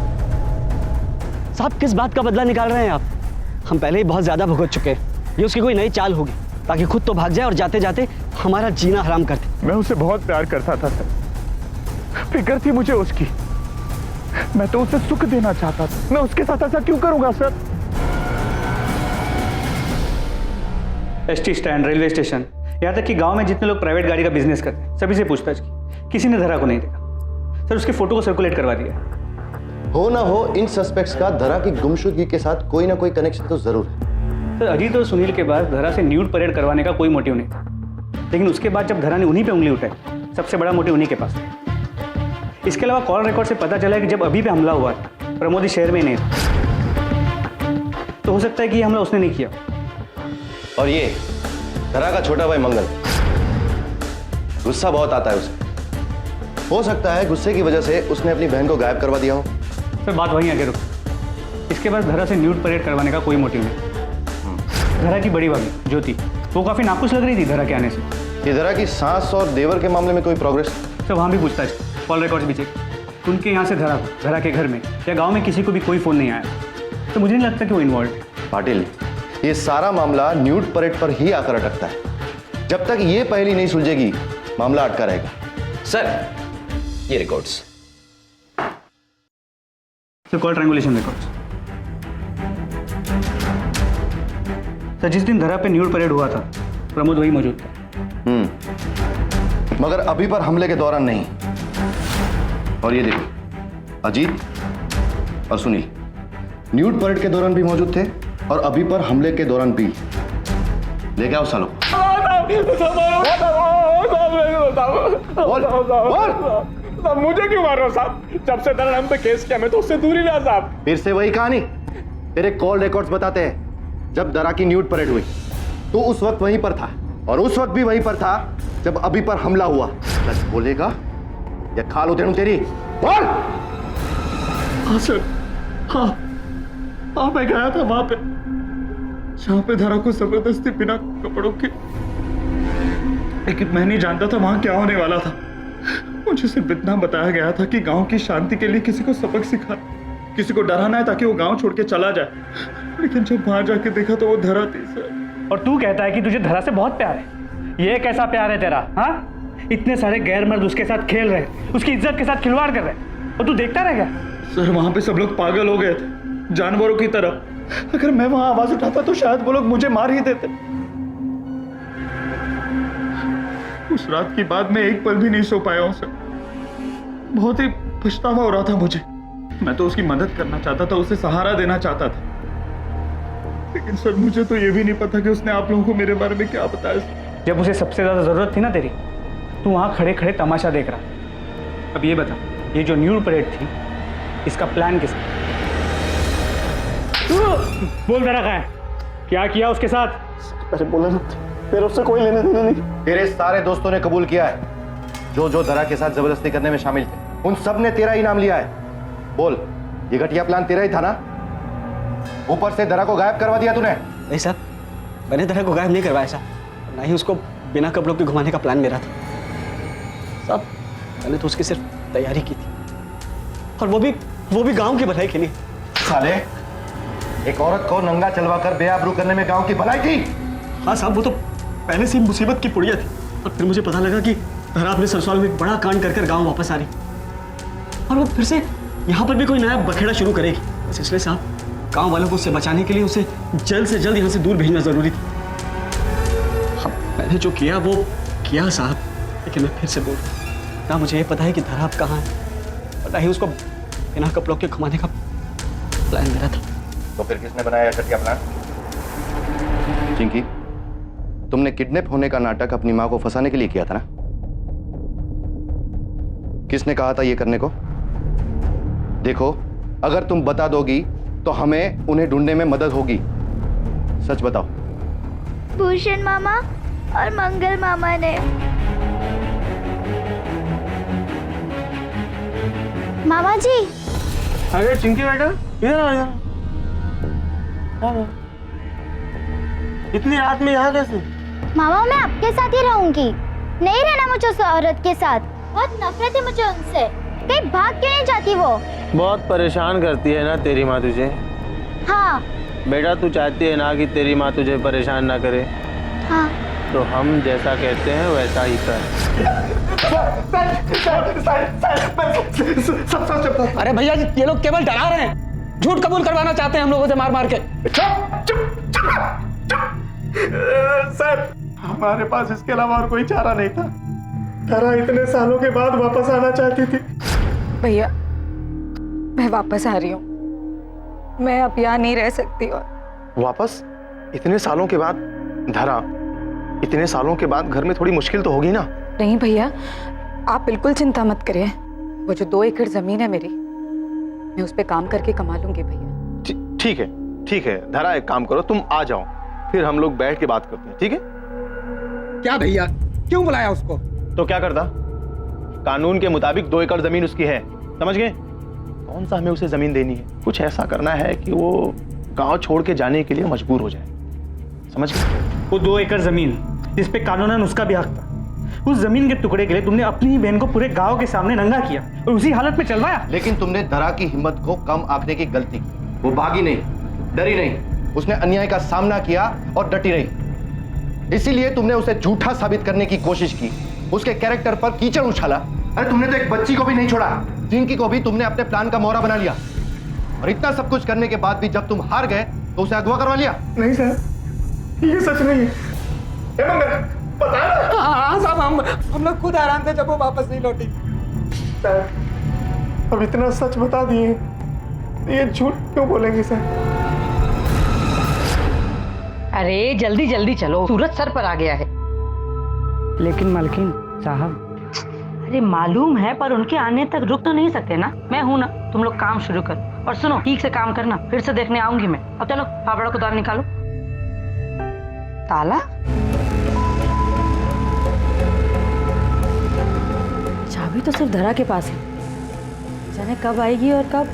साहब, किस बात का बदला निकाल रहे हैं आप? हम पहले ही बहुत ज्यादा भुगत चुके हैं। ये उसकी कोई नई चाल होगी ताकि खुद तो भाग जाए और जाते जाते हमारा जीना हराम कर दे। मैं उसे बहुत प्यार करता था सर, फिक्र थी मुझे उसकी। मैं तो उसे सुख देना चाहता था। मैं उसके साथ ऐसा क्यों करूंगा sir? ST stand, railway station, यहाँ तक कि गांव में जितने लोग प्राइवेट गाड़ी का बिजनेस करते हैं सभी से पूछताछ की, किसी ने धरा को नहीं देखा। सर उसके फोटो को सर्कुलेट करवा दिया। हो ना हो, इन सस्पेक्ट्स का धरा की गुमशुदगी के साथ कोई ना कोई कनेक्शन तो जरूर है। सर अजीत और सुनील के बाद धरा से न्यूड परेड करवाने का कोई मोटिव नहीं था, लेकिन उसके बाद जब धरा ने उन्हीं पे उंगली उठाई, सबसे बड़ा मोटिव उन्हीं के पास था। इसके अलावा कॉल रिकॉर्ड से पता चला कि जब अभी पे हमला हुआ प्रमोद इस शहर में नहीं था, तो हो सकता है कि ये हमला उसने नहीं किया। और ये धरा का छोटा भाई मंगल, गुस्सा बहुत आता है उसे। हो सकता है गुस्से की वजह से उसने अपनी बहन को गायब करवा दिया हो। सर बात वहीं आगे रुक। इसके पास धरा से न्यूड परेड करवाने का कोई मोटिव नहीं। धरा की बड़ी भाभी ज्योति, वो काफी नाखुश लग रही थी धरा के आने से। ये धरा की सास और देवर के मामले में कोई प्रोग्रेस? सर वहाँ भी पूछता है, कॉल रिकॉर्ड्स भी चेक। उनके यहाँ से धरा के घर में या गांव में किसी को भी कोई फोन नहीं आया, तो मुझे नहीं लगता कि वो इन्वॉल्व है। पाटिल, ये सारा मामला न्यूड परेड पर ही आकर अटकता है। जब तक ये पहेली नहीं सुलझेगी, मामला अटका रहेगा। सर ये records. Sir call triangulation records. Sir जिस दिन धरा पे न्यूड परेड हुआ था, प्रमोद वही मौजूद था। मगर अभी पर हमले के दौरान नहीं। और ये देखो, अजीत और सुनील न्यूड परेड के दौरान भी मौजूद थे और अभी पर हमले के दौरान भी। लेके आओ सालों। साहब मुझे क्यों मार रहे हो साहब? जब से धरा हम पे केस किया मैं तो उससे दूर ही रहा साहब। फिर से वही कहानी। तेरे कॉल रिकॉर्ड्स बताते हैं जब धरा की न्यूड परेड हुई तो उस वक्त वहीं पर था, और उस वक्त भी वहीं पर था जब अभी पर हमला हुआ। सच बोलेगा या खाल उधेड़ूं तेरी? बोल। हाँ सर, हाँ मैं गया था वहां पे जहां पे धरा को जबरदस्ती बिना कपड़ों के, लेकिन मैं नहीं जानता था वहां क्या होने वाला था। मुझे सिर्फ इतना बताया गया था कि गांव की शांति के लिए किसी को सबक सिखाना, किसी को डराना है ताकि वो गांव छोड़ के चला जाए। लेकिन जब वहां जाके देखा तो वो धरा थी सर। और तू कहता है कि तुझे धरा से बहुत प्यार है। ये कैसा प्यार है तेरा? हाँ, इतने सारे गैर मर्द उसके साथ खेल रहे, उसकी इज्जत के साथ खिलवाड़ कर रहे, और तू देखता रह गया? सर वहां पे सब लोग पागल हो गए थे, जानवरों की तरह। अगर मैं वहां आवाज उठाता तो शायद वो लोग मुझे मार ही देते। उस रात की बाद मैं एक पल भी नहीं सो पाया हूं सर। बहुत ही पछतावा हो रहा था मुझे। मैं तो उसकी मदद करना चाहता था, उसे सहारा देना चाहता था, लेकिन सर मुझे तो ये भी नहीं पता कि उसने आप लोगों को मेरे बारे में क्या बताया। जब उसे सबसे ज्यादा जरूरत थी ना तेरी, तू वहां खड़े खड़े तमाशा देख रहा। अब ये बता, ये जो न्यूड परेड थी, इसका प्लान किसका? बोल धरा कहाँ है? क्या किया उसके साथ? अरे बोला ना, तेरे उससे कोई लेने देने नहीं। तेरे सारे दोस्तों ने कबूल किया है, जो धरा के साथ जबरदस्ती करने में शामिल थे, उन सब ने तेरा ही नाम लिया है। बोल, ये घटिया प्लान तेरा ही था ना? ऊपर से धरा को गायब करवा दिया तूने। नहीं साहब, मैंने धरा को गायब नहीं करवाया साहब, ना ही उसको बिना कपड़ों के घुमाने का प्लान मेरा था साहब। मैंने तो उसकी सिर्फ तैयारी की थी, और वो भी गांव की भलाई के लिए। साले, एक औरत को नंगा चलवा कर बेआबरू करने में गांव की भलाई थी? हाँ साहब, वो तो पहले से मुसीबत की पुड़िया थी, और फिर मुझे पता लगा कि धरा अपने ससुराल में एक बड़ा कांड कर गांव वापस आ रही, और वो फिर से यहाँ पर भी कोई नया बखेड़ा शुरू करेगी। बस इसलिए साहब, गांव वालों को उससे बचाने के लिए उसे जल्द से जल्द यहाँ से दूर भेजना जरूरी था। मैंने जो किया वो किया साहब, लेकिन मैं फिर से बोल रहा हूं, ना मुझे ये पता है कि धरा अब कहाँ है, और ना ही उसको बिना कपड़ों के घुमाने का प्लान मेरा था। तो फिर किसने बनाया घटिया प्लान? चिंकी, तुमने किडनैप होने का नाटक अपनी मां को फंसाने के लिए किया था ना? किसने कहा था ये करने को? देखो, अगर तुम बता दोगी तो हमें उन्हें ढूंढने में मदद होगी। सच बताओ। भूषण मामा और मंगल मामा ने। मामा जी। अरे चिंकी बेटा, इधर आ जा। इतनी रात में यहाँ कैसे? मामा, मैं आपके साथ ही रहूंगी, नहीं रहना मुझे उस औरत के साथ। बहुत नफरत है मुझे उनसे। कहीं भाग क्यों नहीं जाती वो? बहुत परेशान करती है ना तेरी माँ तुझे? हाँ बेटा, तू चाहती है ना कि तेरी माँ तुझे परेशान ना करे? हाँ। तो हम जैसा कहते हैं वैसा ही कर। अरे भैया, ये लोग केवल डरा रहे हैं, झूठ कबूल करवाना चाहते हैं हम लोगों से मार मार के। सर, हमारे पास इसके अलावा और कोई चारा नहीं था। धरा इतने सालों के बाद वापस आना चाहती थी। भैया, मैं वापस आ रही हूँ। मैं अब यहाँ नहीं रह सकती। और वापस? इतने सालों के बाद? धरा, इतने सालों के बाद घर में थोड़ी मुश्किल तो होगी ना? नहीं भैया, आप बिल्कुल चिंता मत करिए। वो जो 2 एकड़ जमीन है मेरी, मैं उस पे काम करके कमा लूंगी भैया। ठीक है धरा, एक काम करो, तुम आ जाओ, फिर हम लोग बैठ के बात करते हैं, ठीक है? क्या भैया, क्यों बुलाया उसको? तो क्या करता? कानून के मुताबिक 2 एकड़ जमीन उसकी है, समझ गए? कौन सा हमें उसे जमीन देनी है? कुछ ऐसा करना है कि वो गांव छोड़ के जाने के लिए मजबूर हो जाए, समझ गए? वो 2 एकड़ जमीन जिस पे कानूनन उसका भी हक था, उस जमीन के टुकड़े के लिए तुमने अपनी ही बहन को पूरे गांव के सामने नंगा किया और उसी हालत में चलवाया। लेकिन तुमने धरा की हिम्मत को कम आंकने की गलती की। वो भागी नहीं, डरी नहीं, उसने अन्याय का सामना किया और डटी रही। इसीलिए तुमने उसे झूठा साबित करने की कोशिश की, उसके कैरेक्टर पर कीचड़ उछाला। अरे तुमने तो एक बच्ची को भी नहीं छोड़ा, जिनकी को भी तुमने अपने प्लान का मोहरा बना लिया। और इतना सब कुछ करने के बाद भी जब तुम हार गए तो उसे अगवा करवा लिया। नहीं सर, ये सच नहीं है। हाँ साहब, हम लोग खुद हैरान थे जब वो वापस नहीं लौटी। सर, अब इतना सच बता दिए, ये झूठ क्यों बोलेंगे सर? अरे जल्दी जल्दी चलो, सूरज सर पर आ गया है। लेकिन मालकिन साहब, अरे मालूम है, पर उनके आने तक रुक तो नहीं सकते ना। मैं हूं ना, तुम लोग काम शुरू करो। और सुनो, ठीक से काम करना, फिर से देखने आऊंगी मैं। अब चलो फावड़ा को दाल निकालो। ताला? चाबी तो सिर्फ धरा के पास है, जाने कब आएगी और कब।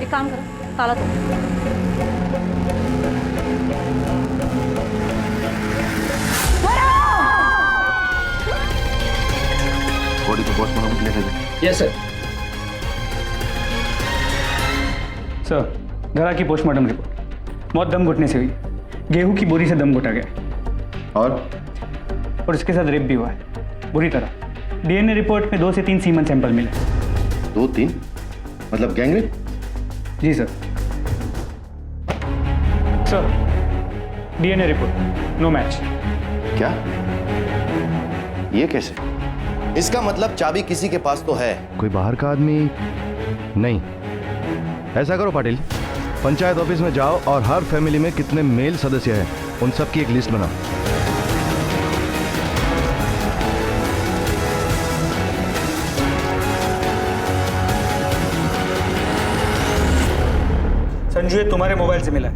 एक काम करो, ताला तो बॉडी को पोस्टमार्टम के लिए भेजें। Yes sir. सर, धरा की पोस्टमार्टम रिपोर्ट, मौत दम घुटने से हुई। गेहूं की बोरी से दम घुटा गया और इसके साथ रेप भी हुआ है, बुरी तरह। डीएनए रिपोर्ट में 2 से 3 सीमन सैंपल मिले। 2-3 मतलब गैंगरेप? जी sir. Sir, DNA report no match. क्या? ये कैसे? इसका मतलब चाबी किसी के पास तो है। कोई बाहर का आदमी नहीं। ऐसा करो पाटिल, पंचायत ऑफिस में जाओ और हर फैमिली में कितने मेल सदस्य हैं उन सब की एक लिस्ट बनाओ। संजू, ये तुम्हारे मोबाइल से मिला है,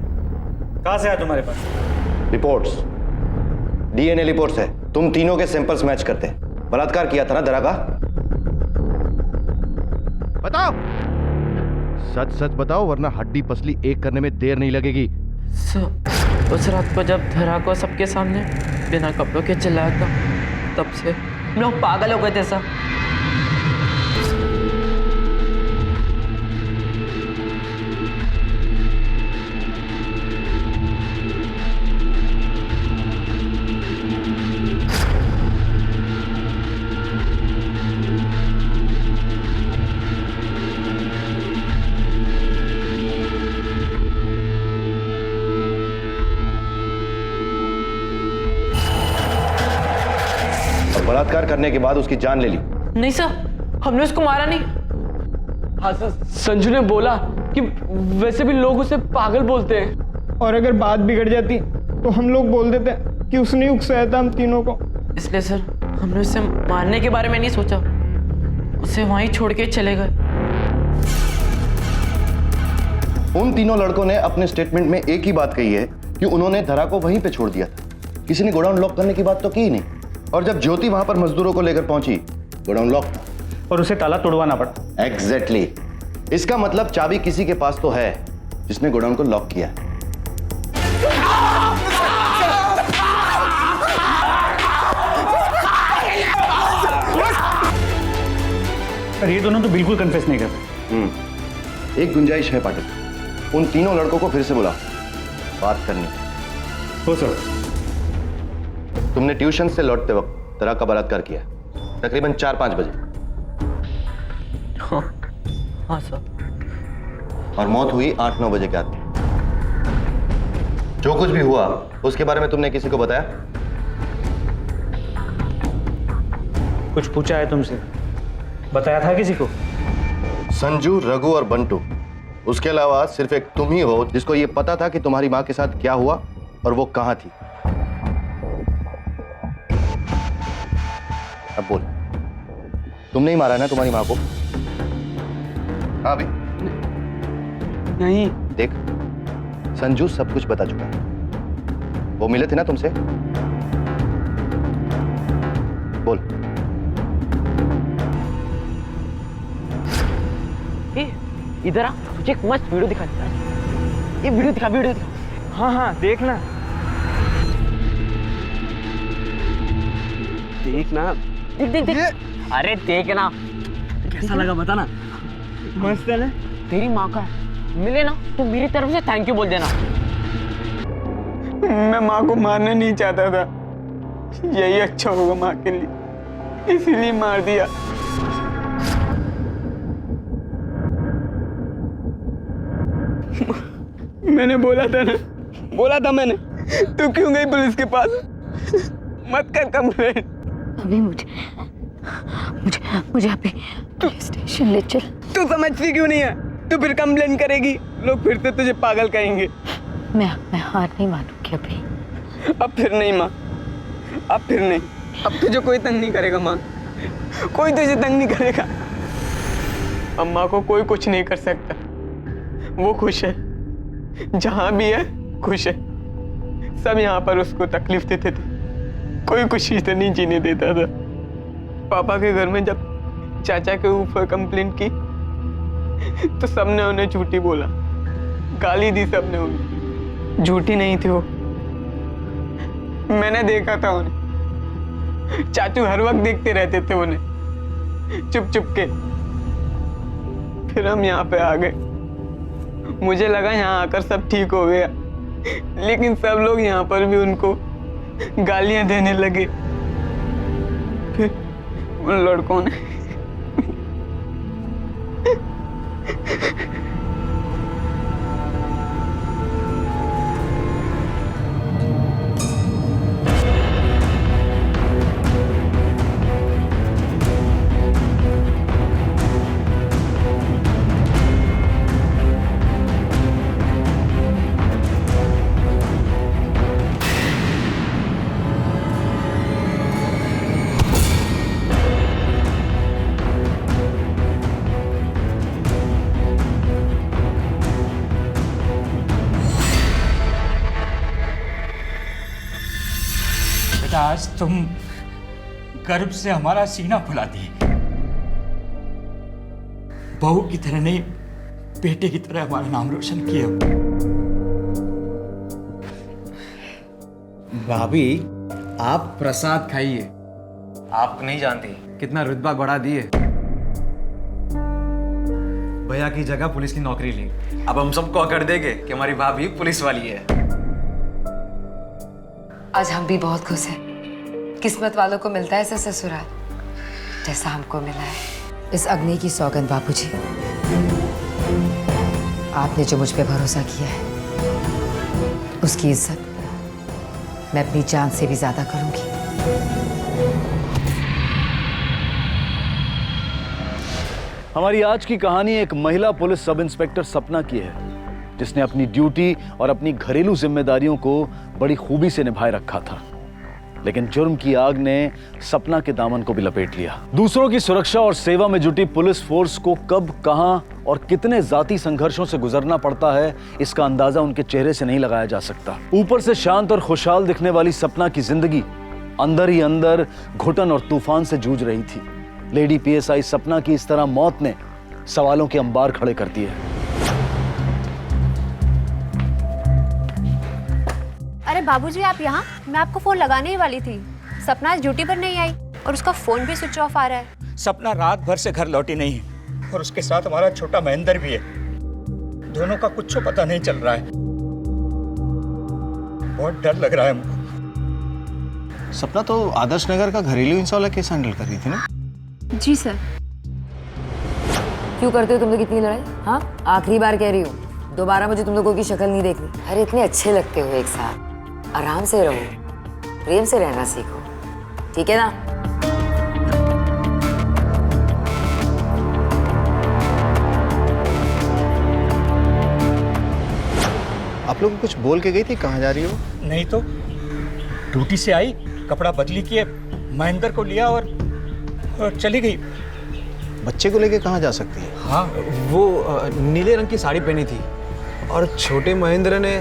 कहां से आया तुम्हारे पास? रिपोर्ट्स, डीएनए रिपोर्ट्स है। तुम तीनों के सैंपल्स मैच करते हैं। बलात्कार किया था ना धरा का? बताओ, सच सच बताओ, वरना हड्डी पसली एक करने में देर नहीं लगेगी। उस रात को जब धरा को सबके सामने बिना कपड़ों के चिल्लाया था, तब से हम लोग पागल हो गए थे सर। बलात्कार करने के बाद उसकी जान ले ली। नहीं सर, हमने उसको मारा नहीं। हाँ सर, संजू ने बोला कि वैसे भी लोग उसे पागल बोलते हैं, और अगर बात बिगड़ जाती तो हम लोग बोल देते कि उसने उकसाया था हम तीनों को। इसलिए सर हमने उसे मारने के बारे में नहीं सोचा, उसे वहीं छोड़ के चले गए। उन तीनों लड़कों ने अपने स्टेटमेंट में एक ही बात कही है कि उन्होंने धरा को वहीं पे छोड़ दिया था। किसी ने गोडाउन लॉक करने की बात तो की ही नहीं। और जब ज्योति वहां पर मजदूरों को लेकर पहुंची, गोडाउन लॉक था और उसे ताला तोड़वाना पड़ा। एग्जैक्टली। इसका मतलब चाबी किसी के पास तो है जिसने गोडाउन को लॉक किया है। ये दोनों तो बिल्कुल कन्फेस नहीं करते। एक गुंजाइश है पाटिल, उन तीनों लड़कों को फिर से बुला, बात करनी। हो सर। तुमने ट्यूशन से लौटते वक्त धरा का बलात्कार किया, तकरीबन 4-5 बजे। हाँ सर। और मौत हुई 8-9 बजे के आसपास। जो कुछ भी हुआ उसके बारे में तुमने किसी को बताया? कुछ पूछा है तुमसे? बताया था किसी को? संजू, रघु और बंटू, उसके अलावा सिर्फ एक तुम ही हो जिसको यह पता था कि तुम्हारी मां के साथ क्या हुआ और वो कहां थी। अब बोल, तुमने ही मारा ना तुम्हारी मां को? हाँ भी नहीं। देख, संजू सब कुछ बता चुका है। वो मिले थे ना तुमसे? बोल। इधर आ, तुझे एक मस्त वीडियो दिखा देता है। ये वीडियो दिखा। हाँ हाँ देखना। देखना, देख। अरे देखना, कैसा लगा बता ना। मस्त है ना? तेरी माँ का मिले ना तो मेरी तरफ से थैंक यू बोल देना। मैं माँ को मारना नहीं चाहता था, यही अच्छा होगा माँ के लिए, इसीलिए मार दिया। मैंने बोला था मैंने, तू क्यों गई पुलिस के पास? मत कर कंप्लेंट। अभी मुझे अभी स्टेशन ले चल। तू समझती क्यों नहीं है? तू फिर कंप्लेंट करेगी, लोग फिर से तुझे पागल कहेंगे। मैं हार नहीं मानूंगी अभी। अब फिर नहीं माँ, अब फिर नहीं। अब तुझे कोई तंग नहीं करेगा माँ, कोई तुझे तंग नहीं करेगा। अम्मा को कोई कुछ नहीं कर सकता, वो खुश है, जहाँ भी है खुश है। सब यहाँ पर उसको तकलीफ देते थे, कोई खुशी से नहीं जीने देता था। पापा के घर में जब चाचा के ऊपर कंप्लेंट की तो सबने उन्हें झूठी बोला, गाली दी सबने उन्हें। झूठी नहीं थी वो, मैंने देखा था उन्हें। चाचू हर वक्त देखते रहते थे उन्हें चुप चुप के। फिर हम यहाँ पे आ गए, मुझे लगा यहाँ आकर सब ठीक हो गया, लेकिन सब लोग यहाँ पर भी उनको गालियां देने लगे। फिर उन लड़कों ने आज तुम गर्व से हमारा सीना फुला दिए। बहू की तरह नहीं, बेटे की तरह हमारा नाम रोशन किया। भाभी, आप प्रसाद खाइए। आप नहीं जानती कितना रुतबा बढ़ा दिए। भैया की जगह पुलिस की नौकरी ली। अब हम सबको अकड़ देंगे कि हमारी भाभी पुलिस वाली है। आज हम भी बहुत खुश हैं। किस्मत वालों को मिलता है ऐसा ससुराल जैसा हमको मिला है। इस अग्नि की सौगंध बापूजी, आपने जो मुझ पे भरोसा किया है उसकी इज्जत मैं अपनी जान से भी ज्यादा करूंगी। हमारी आज की कहानी एक महिला पुलिस सब इंस्पेक्टर सपना की है, जिसने अपनी ड्यूटी और अपनी घरेलू जिम्मेदारियों को बड़ी खूबी से निभाए रखा था। लेकिन जुर्म की आग ने सपना के दामन को भी लपेट लिया। दूसरों की सुरक्षा और सेवा में जुटी पुलिस फोर्स को कब, कहां और कितने जाती संघर्षों से गुजरना पड़ता है, इसका अंदाजा उनके चेहरे से नहीं लगाया जा सकता। ऊपर से शांत और खुशहाल दिखने वाली सपना की जिंदगी अंदर ही अंदर घुटन और तूफान से जूझ रही थी। लेडी पीएसआई सपना की इस तरह मौत ने सवालों के अंबार खड़े कर दिए। अरे बाबूजी, आप यहाँ? मैं आपको फोन लगाने ही वाली थी। सपना आज ड्यूटी पर नहीं आई और उसका फोन भी स्विच ऑफ आ रहा है। सपना रात भर से घर लौटी नहीं है और उसके साथ हमारा छोटा महेंद्र भी है। दोनों का कुछ पता नहीं चल रहा है। बहुत डर लग रहा है हमको। सपना तो आदर्श नगर का घरेलू हिंसा वाला केस हैंडल कर रही थी ना? जी सर। क्यों करते हो तुम लोग इतनी लड़ाई? हाँ, आखिरी बार कह रही हूँ, दोबारा मुझे तुम लोगों की शक्ल नहीं देखनी। अरे इतने अच्छे लगते हो एक साथ, आराम से रहो, प्रेम से रहना सीखो, ठीक है ना? आप लोग कुछ बोल के गई थी, कहाँ जा रही हो? नहीं तो ड्यूटी से आई, कपड़ा बदली किए, महेंद्र को लिया और चली गई। बच्चे को लेके कहाँ जा सकती है? हाँ, वो नीले रंग की साड़ी पहनी थी और छोटे महेंद्र ने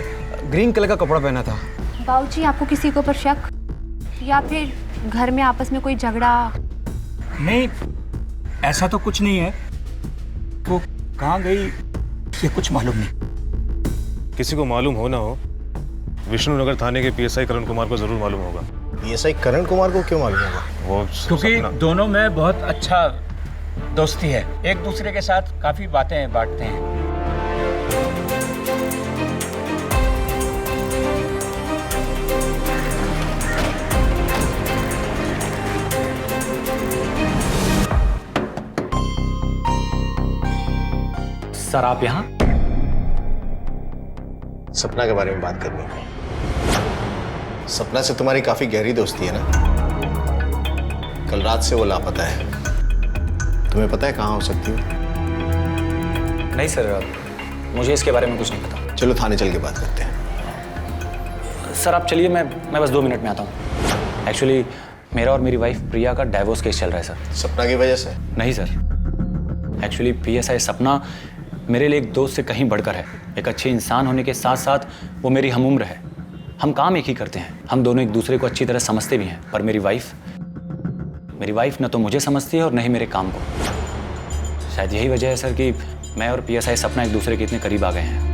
ग्रीन कलर का कपड़ा पहना था। बाबूजी आपको किसी के ऊपर शक या फिर घर में आपस में कोई झगड़ा? नहीं, ऐसा तो कुछ नहीं है। वो कहाँ गई ये कुछ मालूम नहीं। किसी को मालूम हो ना हो, विष्णुनगर थाने के पीएसआई करण कुमार को जरूर मालूम होगा। पीएसआई करण कुमार को क्यों मालूम होगा? वो क्योंकि दोनों में बहुत अच्छा दोस्ती है, एक दूसरे के साथ काफी बातें बांटते हैं। सर आप यहाँ? सपना के बारे में बात करनी है। सपना से तुम्हारी काफी गहरी दोस्ती है ना? कल रात से वो लापता है। तुम्हें पता है कहाँ हो सकती हो? नहीं सर, मुझे इसके बारे में कुछ नहीं पता। चलो थाने चल के बात करते हैं। सर आप चलिए, मैं बस 2 मिनट में आता हूँ। एक्चुअली मेरा और मेरी वाइफ प्रिया का डाइवोर्स केस चल रहा है सर। सपना की वजह से? नहीं सर, एक्चुअली पीएसआई सपना मेरे लिए एक दोस्त से कहीं बढ़कर है। एक अच्छे इंसान होने के साथ साथ वो मेरी हमउम्र है। हम काम एक ही करते हैं, हम दोनों एक दूसरे को अच्छी तरह समझते भी हैं। पर मेरी वाइफ न तो मुझे समझती है और न ही मेरे काम को। शायद यही वजह है सर कि मैं और पीएसआई सपना एक दूसरे के इतने करीब आ गए हैं।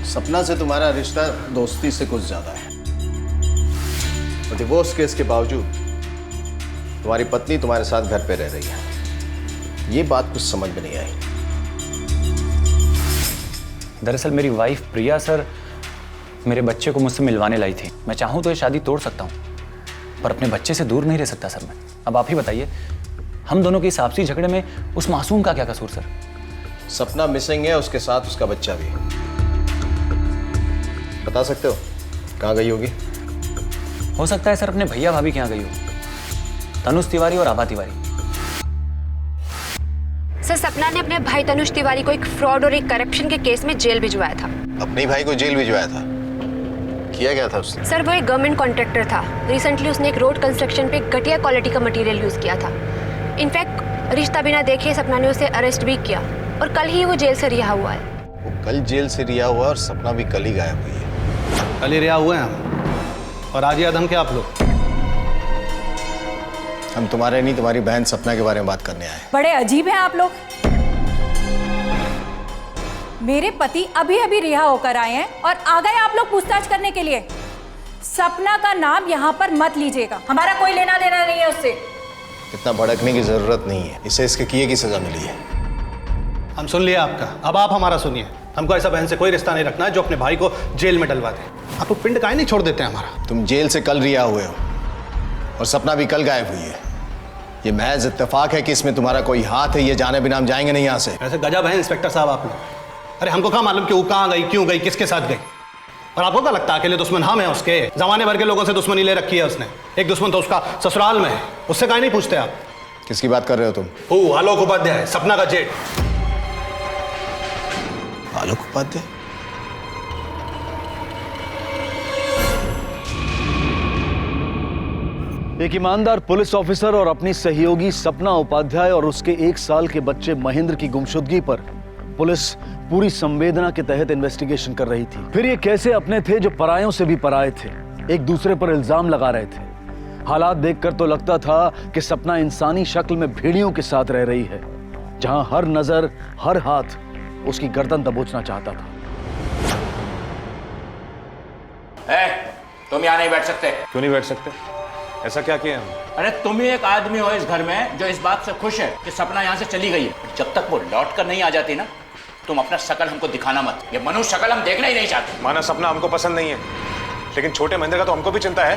सपना से तुम्हारा रिश्ता दोस्ती से कुछ ज्यादा है। और डिवोर्स केस के बावजूद तुम्हारी पत्नी तुम्हारे साथ घर पे रह रही है। ये बात कुछ समझ में नहीं आई। दरअसल मेरी वाइफ प्रिया सर मेरे बच्चे को मुझसे मिलवाने लाई थी। मैं चाहूँ तो ये शादी तोड़ सकता हूँ, पर अपने बच्चे से दूर नहीं रह सकता सर मैं। अब आप ही बताइए, हम दोनों के इस आपसी झगड़े में उस मासूम का क्या कसूर सर? सपना मिसिंग है, उसके साथ उसका बच्चा भी। बता सकते हो कहाँ गई होगी? हो सकता है सर अपने भैया भाभी के यहाँ गई हो, तनुष तिवारी और आभा तिवारी। सर सपना ने अपने भाई तनुष तिवारी को एक फ्रॉड और एक करप्शन के केस में जेल भिजवाया था। अपने भाई को जेल भिजवाया था? किया गया था उसने? सर वो एक गवर्नमेंट कॉन्ट्रैक्टर था। रिसेंटली उसने एक रोड कंस्ट्रक्शन पे घटिया क्वालिटी का मटेरियल यूज किया था। इनफैक्ट रिश्ता बिना देखे सपना ने उसे अरेस्ट भी किया और कल ही वो जेल से रिहा हुआ है। वो कल जेल से रिहा हुआ और सपना भी कल ही गायब हुई है। कल ही रिहा हुए हैं हम, और आज ही आदम के आप लोग। हम तुम्हारे नहीं, तुम्हारी बहन सपना के बारे में बात करने आए। बड़े अजीब हैं आप लोग। मेरे पति अभी अभी रिहा होकर आए हैं और आ गए आप लोग पूछताछ करने के लिए। सपना का नाम यहाँ पर मत लीजिएगा, हमारा कोई लेना देना नहीं है उससे। इतना भड़कने की जरूरत नहीं है, इसे इसके किए की सजा मिली है। हम सुन लिया आपका, अब आप हमारा सुनिए। हमको ऐसा बहन से कोई रिश्ता नहीं रखना है जो अपने भाई को जेल में डलवा दे। आपको पिंड काहे नहीं छोड़ देते हमारा? तुम जेल से कल रिहा हुए हो और सपना भी कल गायब हुई है। ये महज इत्तेफाक है कि इसमें तुम्हारा कोई हाथ है, ये जाने बिना हम जाएंगे नहीं यहाँ से। ऐसे गजब है इंस्पेक्टर साहब आप लोग। अरे हमको क्या मालूम कि वो कहाँ गई, क्यों गई, किसके साथ गई? और आपको क्या लगता है अकेले दुश्मन हम हैं उसके? जमाने भर के लोगों से दुश्मनी ले रखी है उसने। एक दुश्मन तो उसका ससुराल में है, उससे काहे नहीं पूछते आप? किसकी बात कर रहे हो तुम? आलोक उपाध्याय, सपना का जेठ। आलोक उपाध्याय? एक ईमानदार पुलिस ऑफिसर और अपनी सहयोगी सपना उपाध्याय और उसके 1 साल के बच्चे महेंद्र की गुमशुदगी पर पुलिस पूरी संवेदना के तहत इन्वेस्टिगेशन कर रही थी। फिर ये कैसे अपने थे जो परायों से भी पराये थे, एक दूसरे पर इल्जाम लगा रहे थे। हालात देखकर तो लगता था कि सपना इंसानी शक्ल में भेड़ियों के साथ रह रही है, जहां हर नजर, हर हाथ उसकी गर्दन दबोचना चाहता था। तुम यहाँ नहीं बैठ सकते। क्यों नहीं बैठ सकते? ऐसा क्या किया हम? अरे तुम ही एक आदमी हो इस घर में जो इस बात से खुश है कि सपना यहाँ से चली गई है। जब तक वो लौट कर नहीं आ जाती ना, तुम अपना शकल हमको दिखाना मत। ये मनुष्य शकल हम देखना ही नहीं चाहते। माना सपना हमको पसंद नहीं है, लेकिन छोटे महेंद्र का तो हमको भी चिंता है।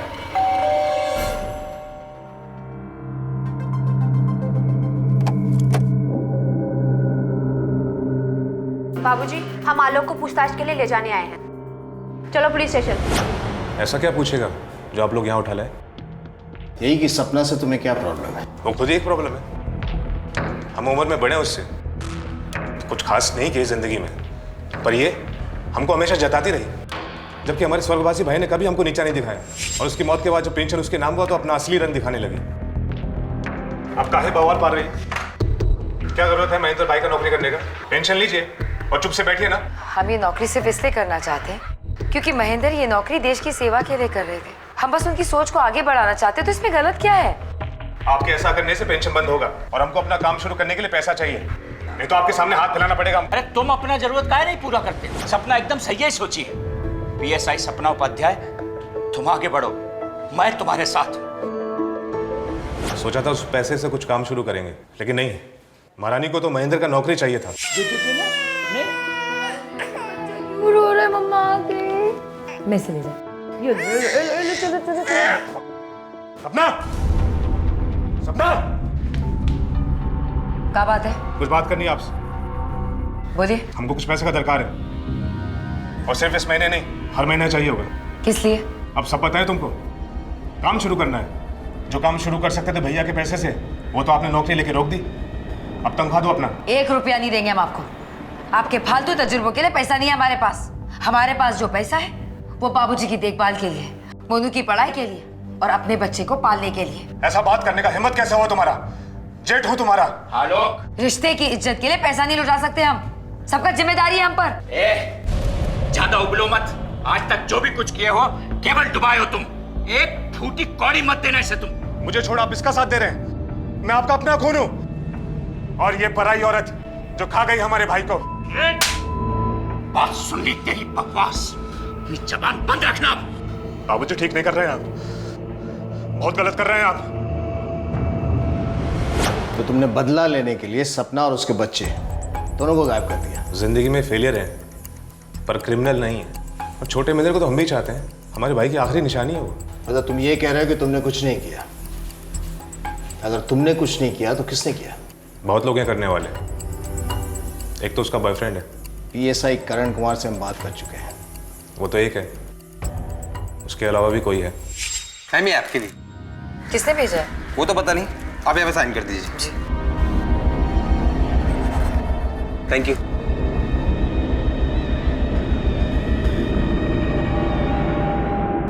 बाबूजी, हम आलोक को पूछताछ के लिए ले जाने आए हैं। चलो पुलिस स्टेशन। ऐसा क्या पूछेगा जो आप लोग यहाँ उठा लाए? यही कि सपना से तुम्हें क्या प्रॉब्लम है? वो खुद ही एक प्रॉब्लम है। हम उम्र में बड़े उससे, कुछ खास नहीं किए जिंदगी में, पर ये हमको हमेशा जताती रही। जबकि हमारे स्वर्गवासी भाई ने कभी हमको नीचा नहीं दिखाया, और उसकी मौत के बाद जब पेंशन उसके नाम हुआ तो अपना असली रंग दिखाने लगी। आप काहे बवाल पा रही? क्या जरूरत है महेंद्र भाई का नौकरी करने का? पेंशन लीजिए और चुप से बैठिए ना। हम ये नौकरी सिर्फ इसलिए करना चाहते हैं क्योंकि महेंद्र ये नौकरी देश की सेवा के लिए कर रहे थे। हम बस उनकी सोच को आगे बढ़ाना चाहते हैं, तो इसमें गलत क्या है? आपके ऐसा करने से पेंशन बंद होगा और हमको अपना काम शुरू करने के लिए पैसा चाहिए, नहीं तो आपके सामने हाथ फैलाना पड़ेगा। अरे तुम अपना जरूरत काहे नहीं पूरा करते? सपना एकदम सही सोची है। पीएसआई सपना उपाध्याय, तुम आगे बढ़ो, मैं तुम्हारे साथ। सोचा था उस पैसे से कुछ काम शुरू करेंगे, लेकिन नहीं, महारानी को तो महेंद्र का नौकरी चाहिए था। रो रहे मम्मा आके। मैं से ले जा। सपना, सपना, क्या बात है? कुछ बात करनी है आपसे। बोलिए। हमको कुछ पैसे का दरकार है, और सिर्फ इस महीने नहीं, हर महीने चाहिए होगा। किस लिए? अब सब पता है तुमको, काम शुरू करना है। जो काम शुरू कर सकते थे भैया के पैसे से, वो तो आपने नौकरी लेके रोक दी। अब तनख्वाह दो अपना। 1 रुपया नहीं देंगे हम आपको। आपके फालतू तजुर्बों के लिए पैसा नहीं है हमारे पास। हमारे पास जो पैसा है वो बाबूजी की देखभाल के लिए, मोनू की पढ़ाई के लिए और अपने बच्चे को पालने के लिए। ऐसा बात करने का हिम्मत कैसे हुआ तुम्हारा? जेठ हो तुम्हारा। हेलो, रिश्ते की इज्जत के लिए पैसा नहीं लुटा सकते हम। सबका जिम्मेदारी है हम पर। ज्यादा उबलो मत। आज तक जो भी कुछ किए हो केवल डुबाए हो तुम। एक फूटी कौड़ी मत देना इसे तुम। मुझे छोड़ आप इसका साथ दे रहे हैं? मैं आपका अपना खून हूं, और ये पराई औरत जो खा गई हमारे भाई को। बात सुन ली तेरी बकवास, अपनी जबान बंद रखना। बाबूजी ठीक नहीं कर रहे हैं आप, बहुत गलत कर रहे हैं आप। तो तुमने बदला लेने के लिए सपना और उसके बच्चे दोनों को गायब कर दिया। जिंदगी में फेलियर है पर क्रिमिनल नहीं है, और छोटे महेंद्र को तो हम भी चाहते हैं। हमारे भाई की आखिरी निशानी है वो। मतलब तुम ये कह रहे हो कि तुमने कुछ नहीं किया? अगर तुमने कुछ नहीं किया तो किसने किया? बहुत लोग हैं करने वाले। एक तो उसका बॉयफ्रेंड है। पीएसआई करण कुमार से हम बात कर चुके हैं। वो तो एक है, उसके अलावा भी कोई है। टाइम है आपके लिए। किसने भेजा है? वो तो पता नहीं, आप यहाँ पे साइन कर दीजिए। जी। Thank you.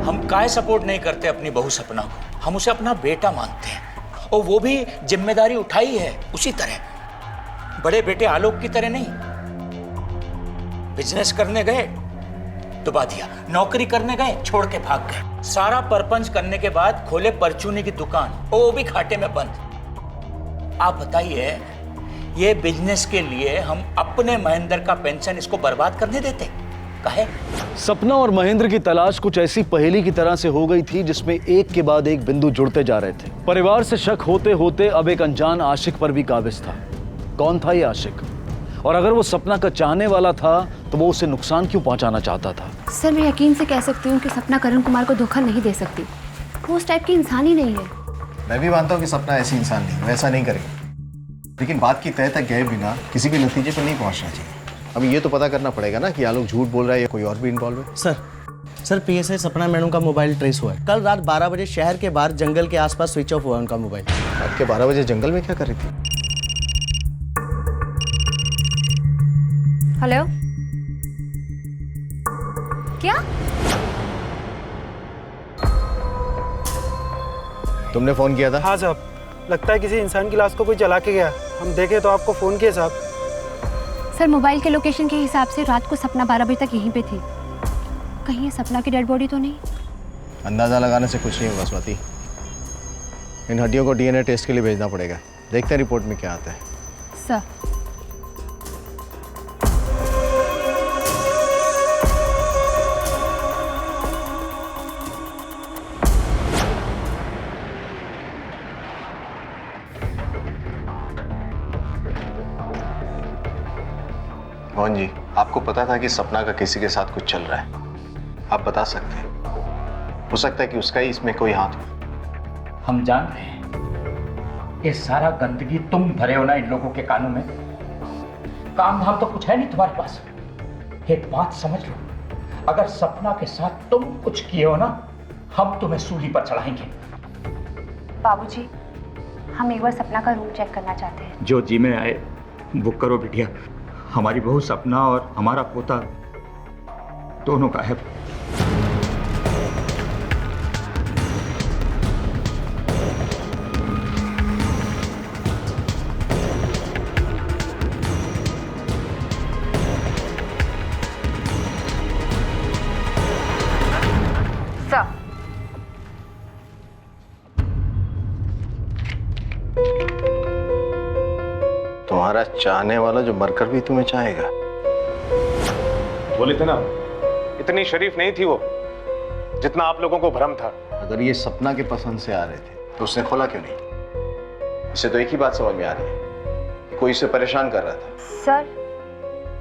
हम काहे सपोर्ट नहीं करते अपनी बहू सपना को? हम उसे अपना बेटा मानते हैं, और वो भी जिम्मेदारी उठाई है उसी तरह। बड़े बेटे आलोक की तरह नहीं। बिजनेस करने गए डुबा दिया, नौकरी करने गए छोड़ के भाग गए, सारा परपंच करने के बाद खोले परचूनी की दुकान, और वो भी घाटे में बंद। आप बताइए, ये बिजनेस के लिए हम अपने महेंद्र का पेंशन इसको बर्बाद करने देते? कहे? सपना और महेंद्र की तलाश कुछ ऐसी पहेली की तरह से हो गई थी जिसमें एक के बाद एक बिंदु जुड़ते जा रहे थे। परिवार से शक होते होते अब एक अनजान आशिक पर भी काबिज था। कौन था ये आशिक? और अगर वो सपना का चाहने वाला था तो वो उसे नुकसान क्यों पहुंचाना चाहता था? सर, मैं यकीन से कह सकती हूँ कि सपना करण कुमार को धोखा नहीं दे सकती। वो उस टाइप की इंसान ही नहीं है। मैं भी मानता हूँ कि सपना ऐसी इंसान नहीं, वैसा नहीं करेगी, लेकिन बात की तह तक गए बिना किसी भी नतीजे पर नहीं पहुंचना चाहिए। अब ये तो पता करना पड़ेगा ना कि आलोक झूठ बोल रहा है या कोई और भी इन्वॉल्व है। सर पीएसआई सपना मैडम का मोबाइल ट्रेस हुआ है। कल रात 12 बजे शहर के बाहर जंगल के आसपास स्विच ऑफ हुआ उनका मोबाइल। रात के 12 बजे जंगल में क्या कर रही थी? हेलो, क्या? तुमने फोन किया था? हाँ साहब, लगता है किसी इंसान की लाश को कोई जला के गया। हम देखे तो आपको फोन किया साहब। सर, मोबाइल के लोकेशन के हिसाब से रात को सपना 12 बजे तक यहीं पे थी। कहीं ये सपना की डेड बॉडी तो नहीं? अंदाजा लगाने से कुछ नहीं होगा स्वाति। इन हड्डियों को डीएनए टेस्ट के लिए भेजना पड़ेगा। देखते हैं रिपोर्ट में क्या आता है। सर, मोहन जी, आपको पता था कि सपना का किसी के साथ कुछ चल रहा है? आप बता सकते हैं? हो सकता है कि उसका ही इसमें कोई हाथ हो। हम जान रहे हैं ये सारा गंदगी तुम भरे हो ना इन लोगों के कानों में। काम धाम तो कुछ है नहीं तुम्हारे पास। एक बात समझ लो, अगर सपना के साथ तुम कुछ किए हो ना, हम तुम्हें सूली पर चढ़ाएंगे। बाबूजी, हम एक बार सपना का रूम चेक करना चाहते हैं। जो जी में आए बुक करो बिटिया। हमारी बहू सपना और हमारा पोता दोनों का है। सर। तुम्हारा चाहने वाला जो मरकर भी तुम्हें चाहेगा। बोले थे ना, इतनी शरीफ नहीं थी वो जितना आप लोगों को भ्रम था। अगर ये सपना के पसंद से आ रहे थे तो उसने खोला क्यों नहीं? इसे तो एक ही बात समझ में आ रही है कि कोई इसे परेशान कर रहा था। Sir,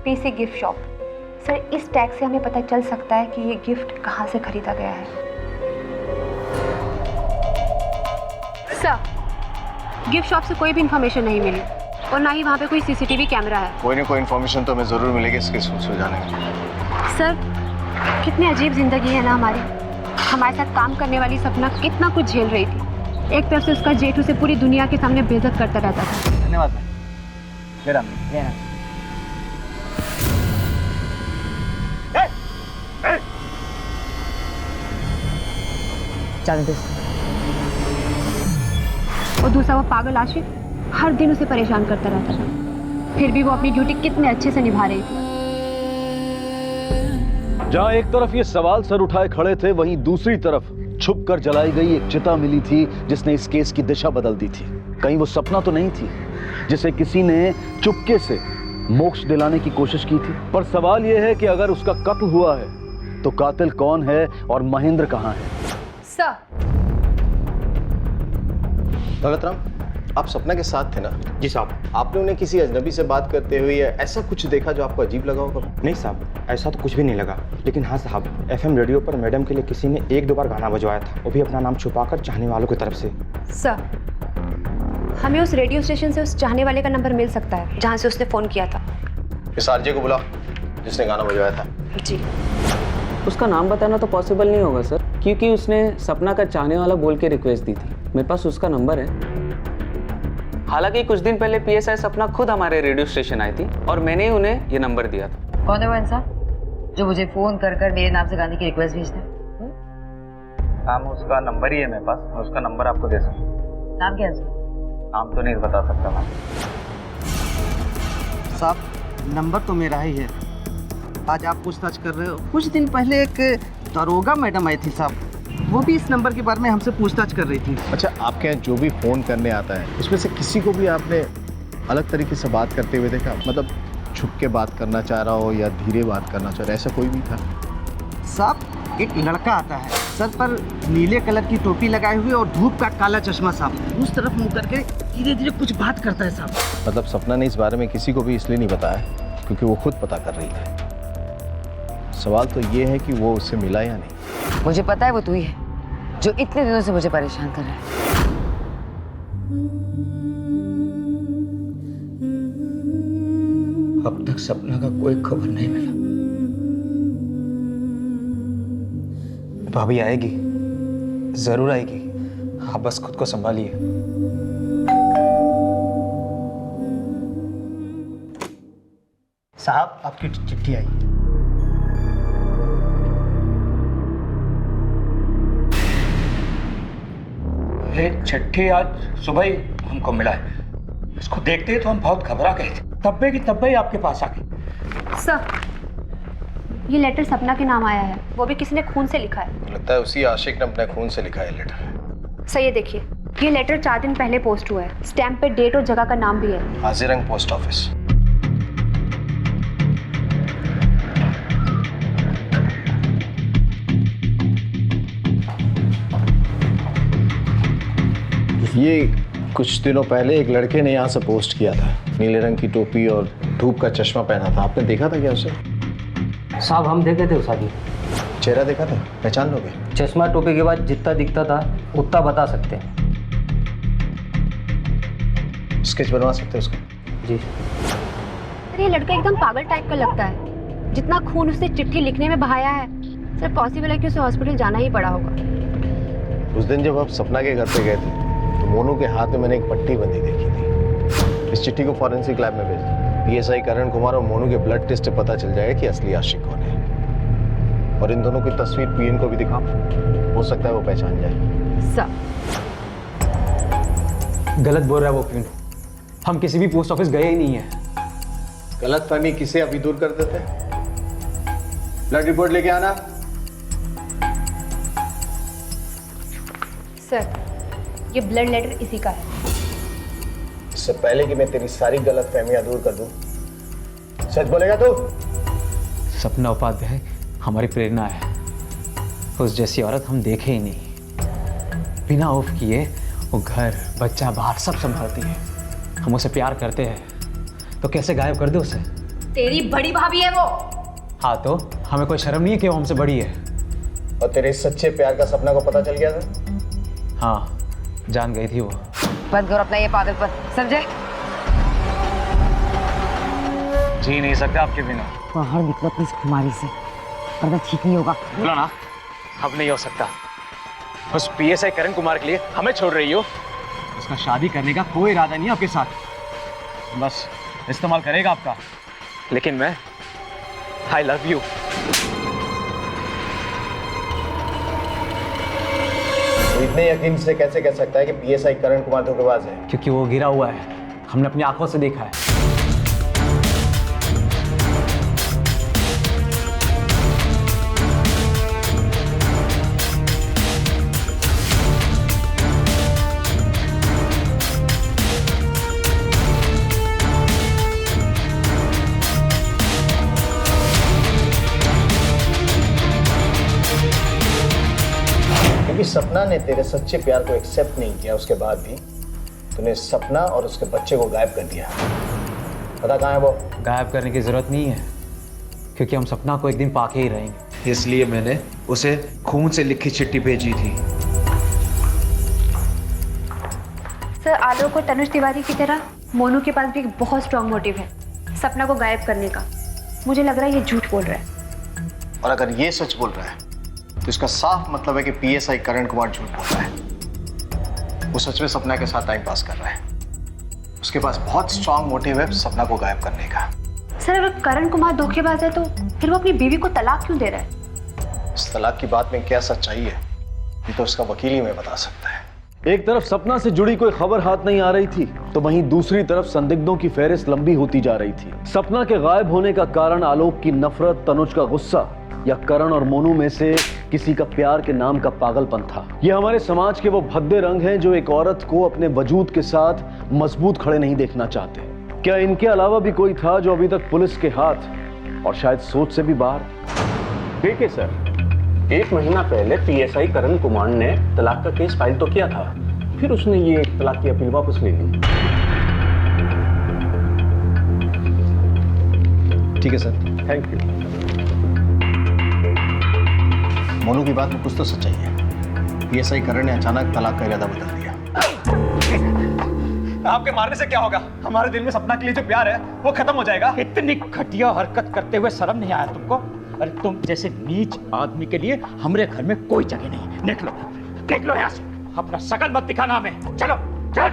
PC gift shop. Sir, इस टैग से हमें पता चल सकता है कि ये गिफ्ट कहाँ से खरीदा गया है। सर, गिफ्ट शॉप से कोई भी इंफॉर्मेशन नहीं मिली और ना ही वहाँ पे कोई सीसीटीवी कैमरा है। कोई ना कोई इन्फॉर्मेशन तो हमें जरूर मिलेगी इसके सुलझाने में। सर, कितनी अजीब जिंदगी है ना हमारी। हमारे साथ काम करने वाली सपना कितना कुछ झेल रही थी। एक तरफ से उसका जेठू से पूरी दुनिया के सामने बेइज्जत करता रहता था। धन्यवाद भाई। और दूसरा वो पागल आशिक हर दिन उसे परेशान करता रहता था, फिर भी वो अपनी ड्यूटी कितने अच्छे से निभा रही थी। जहां एक तरफ ये सवाल सर उठाए खड़े थे, वहीं दूसरी तरफ छुप कर जलाई गई एक चिता मिली थी जिसने इस केस की दिशा बदल दी थी। कहीं वो सपना तो नहीं थी जिसे किसी ने चुपके से मोक्ष दिलाने की कोशिश की थी? पर सवाल यह है कि अगर उसका कत्ल हुआ है तो कातिल कौन है और महेंद्र कहां है? सर, भगत राम, आप सपना के साथ थे ना? जी साहब। आपने उन्हें किसी अजनबी से बात करते हुए या ऐसा कुछ देखा जो आपको अजीब लगा होगा? नहीं साहब, ऐसा तो कुछ भी नहीं लगा। लेकिन हाँ साहब, FM रेडियो पर मैडम के लिए किसी ने 1-2 बार गाना बजवाया था, वो भी अपना नाम छुपाकर चाहने वालों की तरफ से। सर, हमें उस रेडियो स्टेशन से उस चाहने वाले का नंबर मिल सकता है जहाँ से उसने फोन किया था। इस आरजे को बुलाओ जिसने गाना बजवाया था। जी। उसका नाम बताना तो पॉसिबल नहीं होगा सर, क्योंकि उसने सपना का चाहने वाला बोल के रिक्वेस्ट दी थी। मेरे पास उसका नंबर है। हालांकि कुछ दिन पहले PSI सपना खुद हमारे रेडियो स्टेशन आई थी और मैंने ही उन्हें ये नंबर दिया था। कौन है वो इंसान जो मुझे फोन कर कर मेरे नाम से गाने की रिक्वेस्ट भेजता है? नाम उसका नंबर ही है मेरे पास, मैं उसका नंबर आपको दे सकता हूँ। नाम क्या है उसका? नाम तो नहीं बता सकता मैं। साहब, नंबर तो मेरा ही है। आज आप पूछताछ कर रहे हो। कुछ दिन पहले एक दरोगा मैडम आई थी साहब, वो भी इस नंबर के बारे में हमसे पूछताछ कर रही थी। अच्छा, आपके यहाँ जो भी फोन करने आता है उसमें से किसी को भी आपने अलग तरीके से बात करते हुए देखा? मतलब छुप के बात करना चाह रहा हो या धीरे बात करना चाह रहा, ऐसा कोई भी था? साहब, एक लड़का आता है, सर पर नीले कलर की टोपी लगाए हुए और धूप का काला चश्मा साहब, उस तरफ मुंह करके धीरे धीरे कुछ बात करता है साहब। मतलब सपना ने इस बारे में किसी को भी इसलिए नहीं बताया क्योंकि वो खुद पता कर रही थी। सवाल तो ये है कि वो उससे मिला या नहीं। मुझे पता है वो तू ही है जो इतने दिनों से मुझे परेशान कर रहा है। अब तक सपना का कोई खबर नहीं मिला। भाभी आएगी, जरूर आएगी। आप बस खुद को संभालिए। साहब, आपकी चिट्ठी आई। ये चिट्ठी आज सुबह ही हमको मिला है। इसको देखते ही तो हम बहुत घबरा गए थे। तब्बे की तब्बे ही आपके पास आ गई। सर, ये लेटर सपना के नाम आया है, वो भी किसी ने खून से लिखा है। लगता है उसी आशिक ने अपने खून से लिखा है लेटर। सर, ये देखिए, ये लेटर 4 दिन पहले पोस्ट हुआ है। स्टैम्प पे डेट और जगह का नाम भी है। हाजीरंग पोस्ट ऑफिस। ये कुछ दिनों पहले एक लड़के ने यहाँ से पोस्ट किया था। नीले रंग की टोपी और धूप का चश्मा पहना था। आपने देखा था क्या उसे? साहब, हम देखे थे उस आदमी। चेहरा देखा था? पहचान लोगे? चश्मा टोपी के बाद जितना दिखता था उतना बता सकते हैं। स्केच बनवा सकते हैं उसका? जी। सर, ये लड़का एकदम पागल टाइप का लगता है। जितना खून उसने चिट्ठी लिखने में बहाया है, सर पॉसिबल है कि उसे हॉस्पिटल जाना ही पड़ा होगा। उस दिन जब आप सपना के घर पे गए थे तो मोनू के हाथ में मैंने एक पट्टी बंधी देखी थी। इस चिट्ठी को फॉरेंसिक लैब में भेज दो। PSI करण कुमार और मोनू के ब्लड टेस्ट से पता चल जाएगा कि असली आशिक कौन है। और इन दोनों की तस्वीर PN को भी दिखाओ, हो सकता है वो पहचान जाए। सर, गलत बोल रहा है वो PN। हम किसी भी पोस्ट ऑफिस गए ही नहीं है। गलतफहमी किसे अभी दूर कर देते? ब्लड रिपोर्ट लेके आना। सर ये ब्लड लेटर इसी का है। इससे पहले कि मैं तेरी सारी गलतफहमियां दूर कर दूं, सच बोलेगा तू? सपना उपाध्याय हमारी प्रेरणा है। उस जैसी औरत हम देखे ही नहीं। बिना ऑफ किए वो घर बच्चा बाहर सब संभालती है। हम उसे प्यार करते हैं तो कैसे गायब कर दे उसे? तेरी बड़ी भाभी है वो। हाँ तो हमें कोई शर्म नहीं है कि वो हमसे बड़ी है। और तेरे सच्चे प्यार का सपना को पता चल गया था? हाँ, जान गई थी वो। बंद करो अपना ये पागलपन, समझे? जी नहीं सकते आपके बिना। बाहर निकलो अपनी इस खुमारी से, वरना ठीक नहीं होगा। बोलो ना, अब नहीं हो सकता। उस पीएसआई करण कुमार के लिए हमें छोड़ रही हो? उसका शादी करने का कोई इरादा नहीं है आपके साथ, बस इस्तेमाल करेगा आपका। लेकिन मैं आई लव यू। तो इतने यकीन से कैसे कह सकता है कि पीएसआई करण कुमार धोखेबाज है? क्योंकि वो गिरा हुआ है, हमने अपनी आंखों से देखा है। क्योंकि सपना ने तेरे सच्चे प्यार को एक्सेप्ट नहीं किया, उसके बाद भी तूने सपना और उसके बच्चे को गायब कर दिया। पता कहाँ है वो? गायब करने की जरूरत नहीं है, क्योंकि हम सपना को एक दिन पाके ही रहेंगे। इसलिए मैंने उसे खून से लिखी चिट्ठी भेजी थी। सर आलोक और तनुज तिवारी की तरह मोनू के पास भी एक बहुत स्ट्रांग मोटिव है सपना को गायब करने का। मुझे लग रहा है ये झूठ बोल रहा है। और अगर ये सच बोल रहा है तो इसका साफ मतलब है कि पीएसआई करण कुमार झूठ बोल रहा है। वो सच में सपना के साथ टाइम पास कर रहा है। उसके पास बहुत स्ट्रांग मोटिव है सपना को गायब करने का। सर अगर करण कुमार धोखेबाज है तो फिर वो अपनी बीवी को तलाक क्यों दे रहा है? इस तलाक की बात में क्या सच्चाई है ये तो उसका वकील ही हमें बता सकता है। एक तरफ सपना से जुड़ी कोई खबर हाथ नहीं आ रही थी, तो वहीं दूसरी तरफ संदिग्धों की फहरिस्त लंबी होती जा रही थी। सपना के गायब होने का कारण आलोक की नफरत, तनुज का गुस्सा या करण और मोनू में से किसी का प्यार के नाम का पागलपन था। ये हमारे समाज के वो भद्दे रंग हैं जो एक औरत को अपने वजूद के साथ मजबूत खड़े नहीं देखना चाहते। क्या इनके अलावा भी कोई था जो अभी तक पुलिस के हाथ और शायद सोच से भी बाहर? देखिए सर, 1 महीना पहले पीएसआई करण कुमार ने तलाक का केस फाइल तो किया था, फिर उसने ये तलाक की अपील वापस ले ली। ठीक है सर, थैंक यू। मोनू की बात में कुछ तो सच्चाई है। पीएसआई करण ने अचानक तलाक का इरादा बदल दिया। आपके मारने से क्या होगा? हमारे दिल में सपना के लिए जो प्यार है वो खत्म हो जाएगा। इतनी घटिया हरकत करते हुए शर्म नहीं आया तुमको? अरे तुम जैसे नीच आदमी के लिए हमारे घर में कोई जगह नहीं। निकलो यहाँ से, अपना शकल मत दिखाना हमें। चलो चल।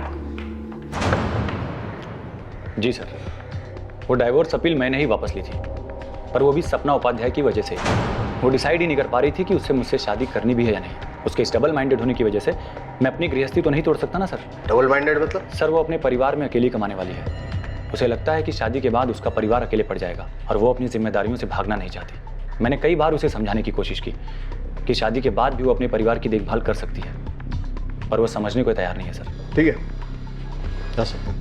जी सर, वो डाइवोर्स अपील मैंने ही वापस ली थी, पर वो भी सपना उपाध्याय की वजह से। वो डिसाइड ही नहीं कर पा रही थी कि उससे मुझसे शादी करनी भी है या नहीं। उसके इस डबल माइंडेड होने की वजह से मैं अपनी गृहस्थी तो नहीं तोड़ सकता ना सर। डबल माइंडेड मतलब? सर वो अपने परिवार में अकेली कमाने वाली है। उसे लगता है कि शादी के बाद उसका परिवार अकेले पड़ जाएगा और वो अपनी जिम्मेदारियों से भागना नहीं चाहती। मैंने कई बार उसे समझाने की कोशिश की कि शादी के बाद भी वो अपने परिवार की देखभाल कर सकती है, पर वो समझने को तैयार नहीं है सर। ठीक है, जा सकते।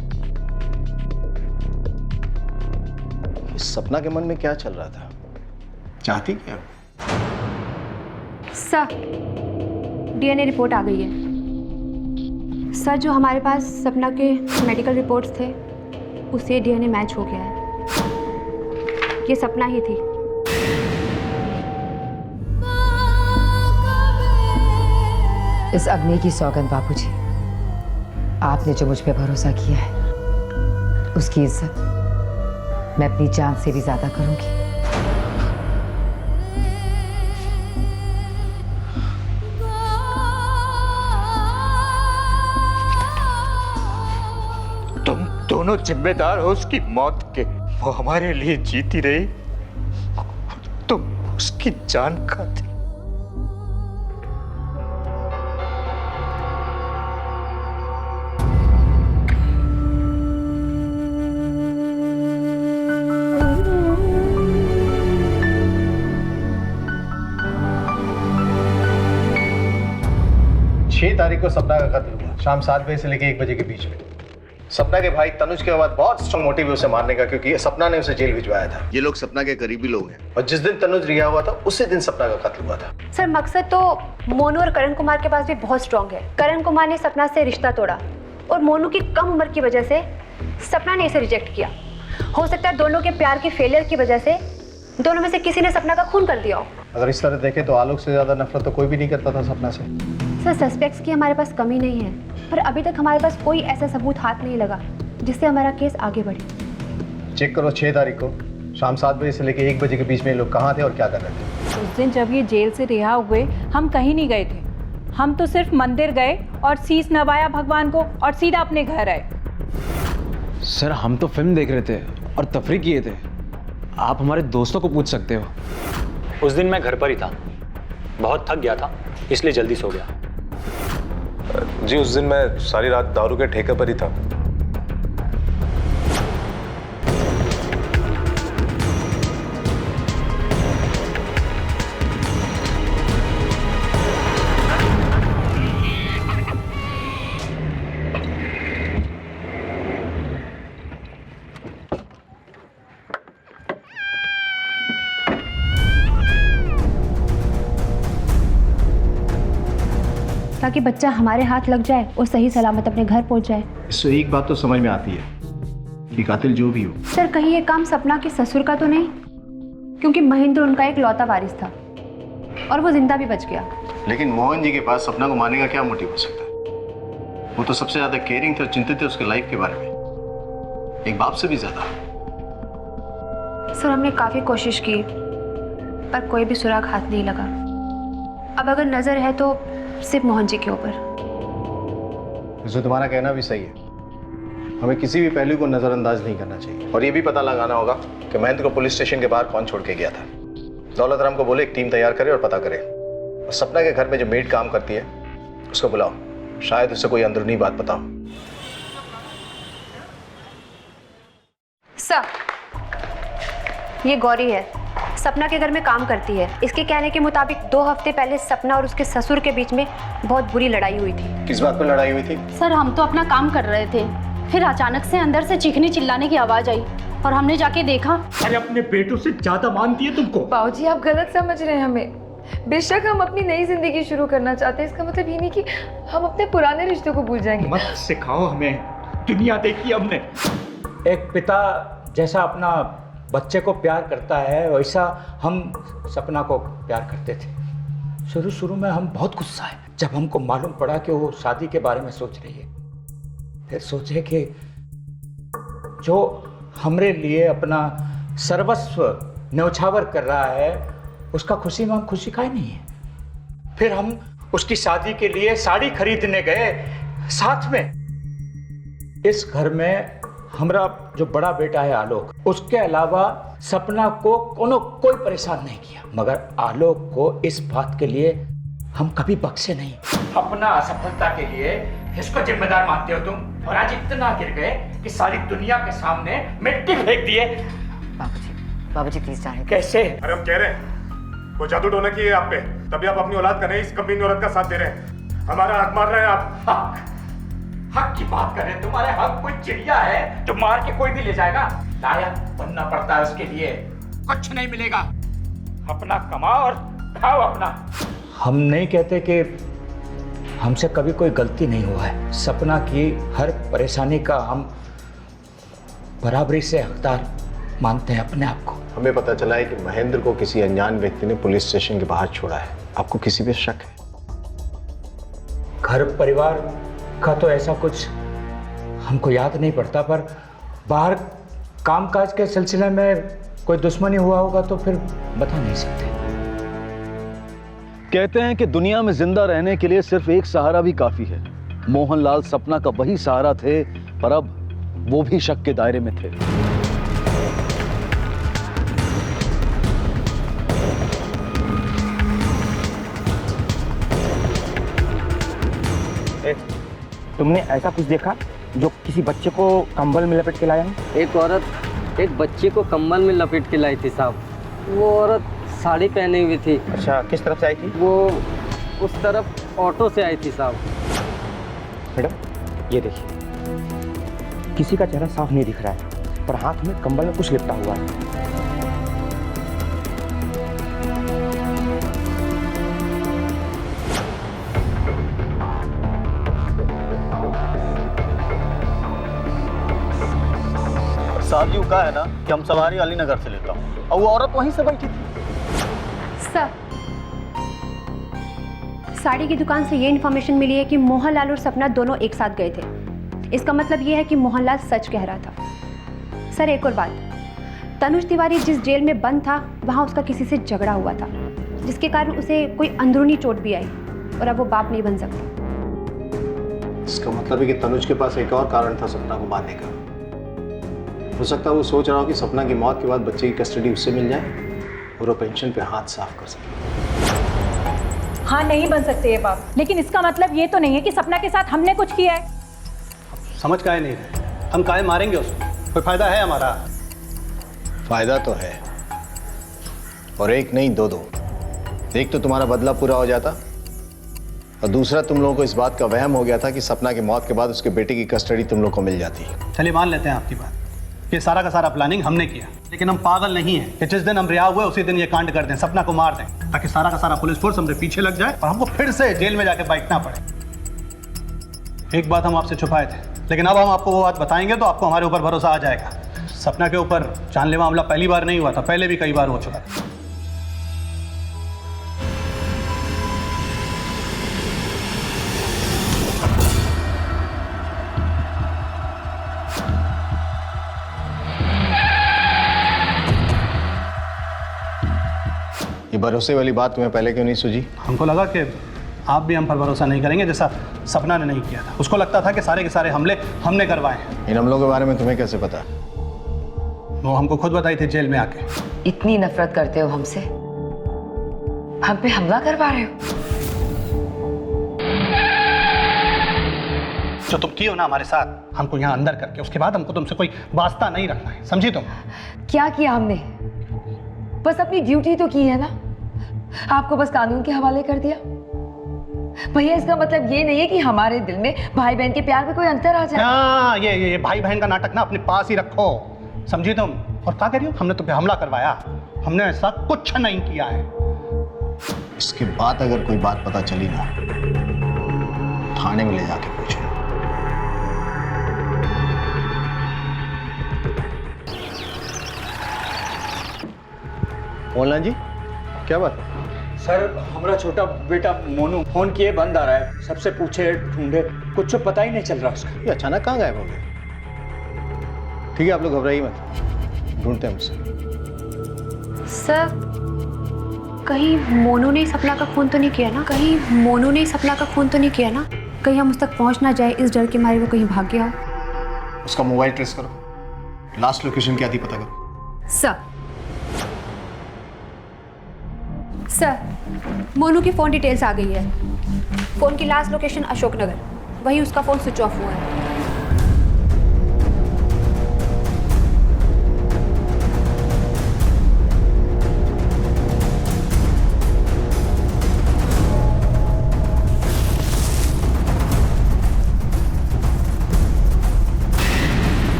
इस सपना के मन में क्या चल रहा था? चाहती क्या? सर डीएनए रिपोर्ट आ गई है। सर जो हमारे पास सपना के मेडिकल रिपोर्ट्स थे उससे डीएनए मैच हो गया है। ये सपना ही थी। इस अग्नि की सौगंध बाबूजी, आपने जो मुझ पे भरोसा किया है उसकी इज्जत मैं अपनी जान से भी ज्यादा करूंगी। तुम दोनों जिम्मेदार हो उसकी मौत के। वो हमारे लिए जीती रही, तुम उसकी जान खाते। 6 तारीख को सपना का कत्ल हुआ, शाम 7 बजे से लेकर 1 बजे के बीच में। सपना के भाई तनुज के बाद बहुत स्ट्रॉन्ग मोटिव है उसे मारने का, क्योंकि सपना ने उसे जेल भिजवाया था। ये लोग सपना के करीबी लोग हैं और जिस दिन तनुज रिहा हुआ था उसी दिन सपना का कत्ल हुआ था। सर मकसद तो मोनू और करण कुमार के पास भी बहुत स्ट्रांग है। करण कुमार ने सपना से रिश्ता तोड़ा और मोनू की कम उम्र की वजह से सपना ने इसे रिजेक्ट किया। हो सकता है दोनों के प्यार की फेलियर की वजह से दोनों में से किसी ने सपना का खून कर दिया हो। अगर इस तरह देखें तो आलोक से ज्यादा नफरत तो कोई भी नहीं करता था सपना से। सर सस्पेक्ट्स की हमारे पास कमी नहीं है, पर अभी तक हमारे पास कोई ऐसा सबूत हाथ नहीं लगा जिससे हमारा केस आगे बढ़े। चेक करो 6 तारीख को शाम 7 बजे से लेकर 1 बजे के बीच में लोग कहाँ थे और क्या कर रहे थे। उस दिन जब ये जेल से रिहा हुए हम कहीं नहीं गए थे, हम तो सिर्फ मंदिर गए और शीश नवाया भगवान को और सीधा अपने घर आए। सर हम तो फिल्म देख रहे थे और तफरी किए थे, आप हमारे दोस्तों को पूछ सकते हो। उस दिन मैं घर पर ही था, बहुत थक गया था इसलिए जल्दी सो गया। जी उस दिन मैं सारी रात दारू के ठेके पर ही था। ताकि बच्चा हमारे हाथ लग जाए और सही सलामत अपने घर पहुंच जाए। इससे एक बात तो समझ में आती है कि कातिल जो भी हो। सर कहीं ये काम सपना के ससुर का तो नहीं, क्योंकि महेंद्र उनका एक लौता वारिस था और वो जिंदा भी बच गया। लेकिन मोहन जी के पास सपना को मारने का क्या मोटिव हो सकता है? वो तो सबसे ज्यादा केयरिंग थे और चिंतित थे उसके लाइफ के बारे में, एक बाप से भी ज्यादा। सर हमने काफी कोशिश की पर कोई भी सुराग हाथ नहीं लगा। अब अगर नजर है तो सिर्फ मोहन जी के ऊपर। जो तुम्हारा कहना भी सही है, हमें किसी भी पहलू को नजरअंदाज नहीं करना चाहिए और ये भी पता लगाना होगा कि महेंद्र को पुलिस स्टेशन के बाहर कौन छोड़ के गया था। दौलत राम को बोले एक टीम तैयार करे और पता करे, और सपना के घर में जो मेड काम करती है उसको बुलाओ, शायद उससे कोई अंदरूनी बात पता हो। सर ये गौरी है, सपना के घर में काम करती है। इसके कहने के मुताबिक 2 हफ्ते पहले सपना और उसके ससुर के बीच में बहुत बुरी लड़ाई हुई थी। किस बात पर लड़ाई हुई थी? सर हम तो अपना काम कर रहे थे, फिर अचानक से अंदर से चीखने चिल्लाने की आवाज आई और हमने जाके देखा। अरे अपने बेटों से ज्यादा मानती है तुमको। बाबूजी आप गलत समझ रहे हैं हमें। बेशक हम अपनी नई जिंदगी शुरू करना चाहते हैं, इसका मतलब ये नहीं कि हम अपने पुराने रिश्तों को भूल जाएंगे। मत सिखाओ हमें, दुनिया देखी हमने। एक पिता जैसा अपना बच्चे को प्यार करता है वैसा हम सपना को प्यार करते थे। शुरू में हम बहुत गुस्सा है जब हमको मालूम पड़ा कि वो शादी के बारे में सोच रही है। फिर सोचे कि जो हमरे लिए अपना सर्वस्व न्यौछावर कर रहा है उसका खुशी में हम खुशी का ही नहीं है। फिर हम उसकी शादी के लिए साड़ी खरीदने गए साथ में। इस घर में हमारा जो बड़ा बेटा है आलोक, उसके अलावा सपना को कोई परेशान नहीं किया, मगर आलोक को इस बात के लिए हम कभी बख्शे नहीं। अपना असफलता के लिए इसको जिम्मेदार मानते हो तुम, और आज इतना गिर गए कि सारी दुनिया के सामने मिट्टी फेंक दिए। बाबूजी प्लीज जाने। कैसे? अरे हम कह रहे हैं वो जादू टोना की है आप पे, तभी आप अपनी औलाद का नहीं इस कमीनी औरत का साथ दे रहे हैं। हमारा हक मार रहे हैं आप। हक की बात कर रहे हैं? तुम्हारे हक कोई चिड़िया है जो मार के कोई भी ले जाएगा? लायक बनना पड़ता है उसके लिए, कुछ नहीं मिलेगा। अपना कमाओ और खाओ अपना। हम नहीं कहते कि हमसे कभी कोई गलती नहीं हुआ है। सपना की हर परेशानी का हम बराबरी से हकदार मानते हैं अपने आप को। हमें पता चला है कि महेंद्र को किसी अनजान व्यक्ति ने पुलिस स्टेशन के बाहर छोड़ा है। आपको किसी पे शक है? घर परिवार का तो ऐसा कुछ हमको याद नहीं पड़ता, पर बाहर कामकाज के सिलसिले में कोई दुश्मनी हुआ होगा तो फिर बता नहीं सकते। कहते हैं कि दुनिया में जिंदा रहने के लिए सिर्फ एक सहारा भी काफी है। मोहनलाल सपना का वही सहारा थे, पर अब वो भी शक के दायरे में थे। तुमने ऐसा कुछ देखा जो किसी बच्चे को कंबल में लपेट के लाया है? एक औरत एक बच्चे को कंबल में लपेट के लाई थी साहब। वो औरत साड़ी पहनी हुई थी। अच्छा, किस तरफ से आई थी? वो उस तरफ ऑटो से आई थी साहब। मैडम ये देखिए, किसी का चेहरा साफ नहीं दिख रहा है, पर हाथ में कंबल में कुछ लिपटा हुआ है। साहब जी का है ना कि हम सवारी अलीनगर से लेता हूँ और वो औरत वहीं से बैठी थी। सर, साड़ी की दुकान से ये इन्फॉर्मेशन मिली है कि मोहनलाल और सपना दोनों एक साथ गए थे। इसका मतलब ये है कि मोहनलाल सच कह रहा था। सर एक और बात, तनुज तिवारी जिस जेल में बंद था वहाँ उसका किसी से झगड़ा हुआ था, जिसके कारण उसे कोई अंदरूनी चोट भी आई और अब वो बाप नहीं बन सकता। इसका मतलब है कि तनुज के पास एक और कारण था सपना को मारने का। हो सकता है वो सोच रहा हो कि सपना की मौत के बाद बच्चे की कस्टडी उससे मिल जाए और वो पेंशन पे हाथ साफ कर सके। हाँ नहीं बन सकते ये बाप, लेकिन इसका मतलब ये तो नहीं है कि सपना के साथ हमने कुछ किया है। समझ काहे नहीं रहे? हम काहे मारेंगे उसको? कोई फायदा है हमारा? फायदा तो है, और एक नहीं दो दो। एक तो तुम्हारा बदला पूरा हो जाता, और दूसरा तुम लोगों को इस बात का वहम हो गया था कि सपना की मौत के बाद उसके बेटे की कस्टडी तुम लोग को मिल जाती। चलिए मान लेते हैं आपकी बात, ये सारा का सारा प्लानिंग हमने किया, लेकिन हम पागल नहीं हैं कि जिस दिन हम रिहा हुए उसी दिन ये कांड कर दें, सपना को मार दें, ताकि सारा का सारा पुलिस फोर्स हमसे पीछे लग जाए और हमको फिर से जेल में जाके बैठना पड़े। एक बात हम आपसे छुपाए थे, लेकिन अब हम आपको वो बात बताएंगे तो आपको हमारे ऊपर भरोसा आ जाएगा। सपना के ऊपर जानलेवा हमला पहली बार नहीं हुआ था, पहले भी कई बार हो चुका था। ये भरोसे वाली बात तुम्हें पहले क्यों नहीं सूझी? हमको लगा कि आप भी हम पर भरोसा नहीं करेंगे, जैसा सपना ने नहीं किया था। उसको लगता था कि सारे के सारे हमले हमने करवाए हैं। इन हमलों के बारे में तुम्हें कैसे पता? वो हमको खुद बताई थी जेल में आके। इतनी नफरत करते हो हमसे, हम पे हमला करवा रहे हो? जो तुम किए हो ना हमारे साथ, हमको यहाँ अंदर करके, उसके बाद हमको तुमसे कोई वास्ता नहीं रखना है, समझी तुम? क्या किया हमने? बस अपनी ड्यूटी तो की है ना, आपको बस कानून के हवाले कर दिया। भैया इसका मतलब ये नहीं है कि हमारे दिल में भाई बहन के प्यार में कोई अंतर आ जाए। हाँ, ये भाई बहन का नाटक ना अपने पास ही रखो, समझी तुम? और क्या कह रही हो? हमने तुम पे हमला करवाया, हमने ऐसा कुछ नहीं किया है। इसके बाद अगर कोई बात पता चली ना, थाने में ले जाके पूछो। मोहनलाल जी, क्या बात है? सर हमारा छोटा बेटा मोनू फोन किए बंद आ रहा है, सबसे पूछे ढूंढे, कुछ पता ही नहीं चल रहा उसका। ये अचानक कहाँ गायब हो गया? ठीक है, आप लोग घबराइए मत, ढूंढते हैं उसे। सर, कहीं मोनू ने सपना का फोन तो नहीं किया ना? कहीं मोनू ने सपना का फोन तो नहीं किया ना? कहीं हम उस तक पहुंच ना जाए, इस डर के मारे वो कहीं भाग गया हो। उसका मोबाइल ट्रेस करो, लास्ट लोकेशन क्या थी पता करो। सर, मोनू की फ़ोन डिटेल्स आ गई है। फ़ोन की लास्ट लोकेशन अशोकनगर, वहीं उसका फ़ोन स्विच ऑफ हुआ है।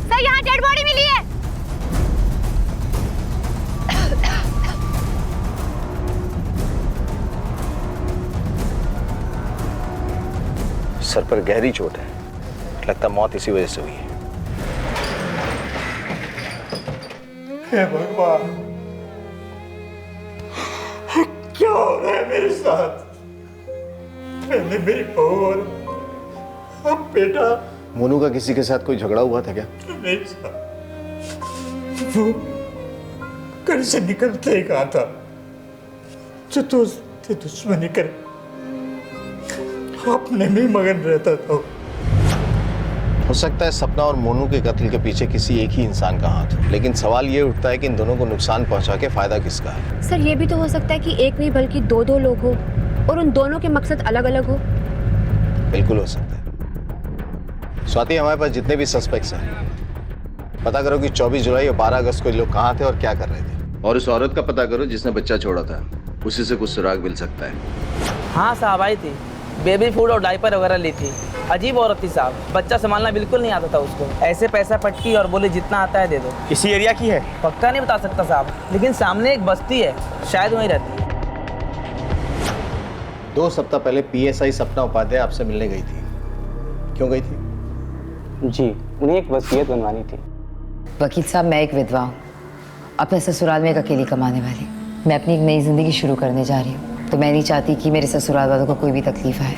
सर यहाँ डेड बॉडी मिली है। सर पर गहरी चोट है, लगता मौत इसी वजह से हुई है। हे भगवान, क्या हो रहा है मेरे साथ? मैंने मेरी बहू और अब बेटा। मोनू का किसी के साथ कोई झगड़ा हुआ था क्या? नहीं सर, वो घर से निकलते ही कहा था जो दोस्त थे दुश्मनी कर अपने में मगन रहता था। हो सकता है सपना और मोनू के कत्ल के पीछे किसी एक ही इंसान का हाथ हो, लेकिन सवाल ये उठता है कि इन दोनों को नुकसान पहुंचा के फायदा किसका है? सर, ये भी तो हो सकता है कि एक नहीं बल्कि दो लोग हो और उन दोनों के मकसद अलग अलग हो। बिल्कुल हो सकता है। स्वाति, हमारे पास जितने भी सस्पेक्ट्स हैं, पता करो कि 24 जुलाई और 12 अगस्त को ये लोग कहाँ थे और क्या कर रहे थे, और उस औरत का पता करो जिसने बच्चा छोड़ा था। उसी से कुछ सुराग मिल सकता है। हाँ साहब, आई थी, बेबी फूड और डायपर वगैरह ली थी। अजीब औरत थी साहब, बच्चा संभालना बिल्कुल नहीं आता था उसको। ऐसे पैसा पटकी और बोले जितना आता है दे दो। इसी एरिया की है? पक्का नहीं बता सकता साहब, लेकिन सामने एक बस्ती है, शायद वहीं रहती है। 2 सप्ताह पहले पीएसआई सपना उपाध्याय आपसे मिलने गई थी, क्यों गई थी? जी, उन्हें एक वसीयत बनवानी थी। वकील साहब, मैं एक विधवा हूँ, अपने ससुराल में एक अकेली कमाने वाली। मैं अपनी एक नई जिंदगी शुरू करने जा रही हूँ, तो मैं नहीं चाहती कि मेरे ससुराल वालों को कोई भी तकलीफ आए।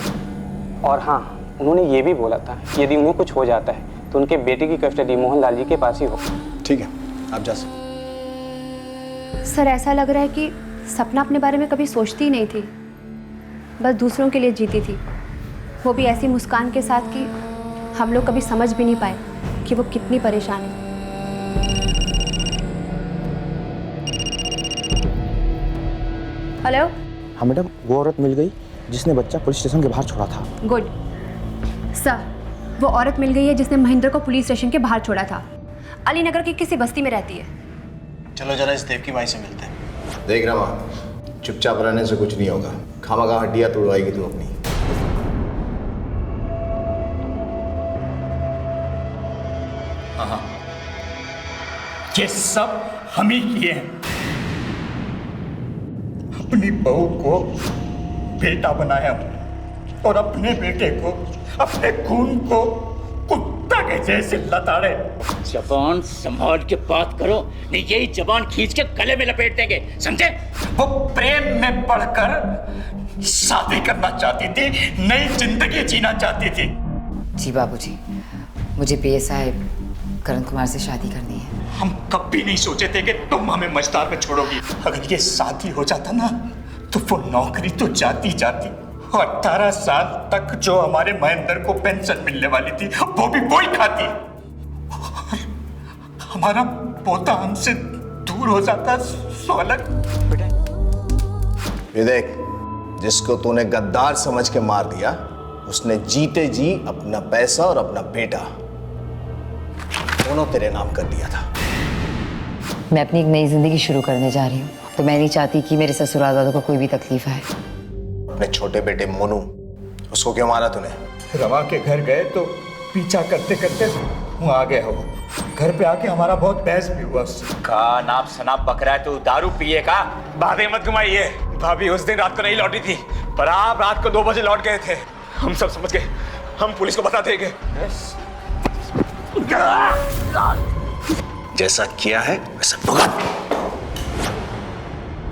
और हाँ, उन्होंने ये भी बोला था कि यदि उन्हें कुछ हो जाता है तो उनके बेटे की कस्टडी मोहनलाल जी के पास ही हो। ठीक है, आप जा सकते। सर, ऐसा लग रहा है कि सपना अपने बारे में कभी सोचती ही नहीं थी, बस दूसरों के लिए जीती थी, वो भी ऐसी मुस्कान के साथ कि हम लोग कभी समझ भी नहीं पाए कि वो कितनी परेशान है। हेलो। हाँ मैडम, वो औरत मिल गई जिसने बच्चा पुलिस स्टेशन के बाहर छोड़ा था। गुड सर, वो औरत मिल गई है जिसने महेंद्र को पुलिस स्टेशन के बाहर छोड़ा था। अलीनगर की किसी बस्ती में रहती है। चलो जरा इस देवकी भाई से मिलते हैं। देख रमा, चुपचाप रहने से कुछ नहीं होगा, खामखा हड्डियां तोड़वाएगी तू अपनी। हाँ, ये सब हम ही किए हैं। अपनी बहू को बेटा बनाया और अपने बेटे को, अपने खून को कुत्ता के जैसे लताड़े। जबान संभाल के बात करो, नहीं यही जबान खींच के गले में लपेट देंगे, समझे? वो प्रेम में पड़कर शादी करना चाहती थी, नई जिंदगी जीना चाहती थी। जी बाबूजी, मुझे पीएसआई करण कुमार से शादी करनी है। हम कभी नहीं सोचे थे कि तुम हमें मझधार में छोड़ोगी। अगर ये शादी हो जाता ना तो वो नौकरी तो जाती जाती, 18 साल तक जो हमारे महेंद्र को पेंशन मिलने वाली थी वो भी वही खाती। हमारा पोता हमसे दूर हो जाता सो अलग। ये देख, जिसको तूने गद्दार समझ के मार दिया, उसने जीते जी अपना पैसा और अपना बेटा दोनों तेरे नाम कर दिया था। मैं अपनी एक नई जिंदगी शुरू करने जा रही हूँ, तो मैं नहीं चाहती कि मेरे ससुराल वालों को कोई भी तकलीफ आए। अपने छोटे बेटे मोनू, उसको क्यों मारा तूने? रमा के घर गए तो पीछा करते करते वहाँ आ गया हो। घर पे आके हमारा बहुत बहस भी हुआ उससे। का नाप शनाप बकरा है, तू दारू पिए का? बातें मत घुमाइए। भाभी उस दिन रात को नहीं लौटी थी, पर आप रात को 2 बजे लौट गए थे। हम सब समझ गए, हम पुलिस को बता देंगे। जैसा किया है वैसा भुगत।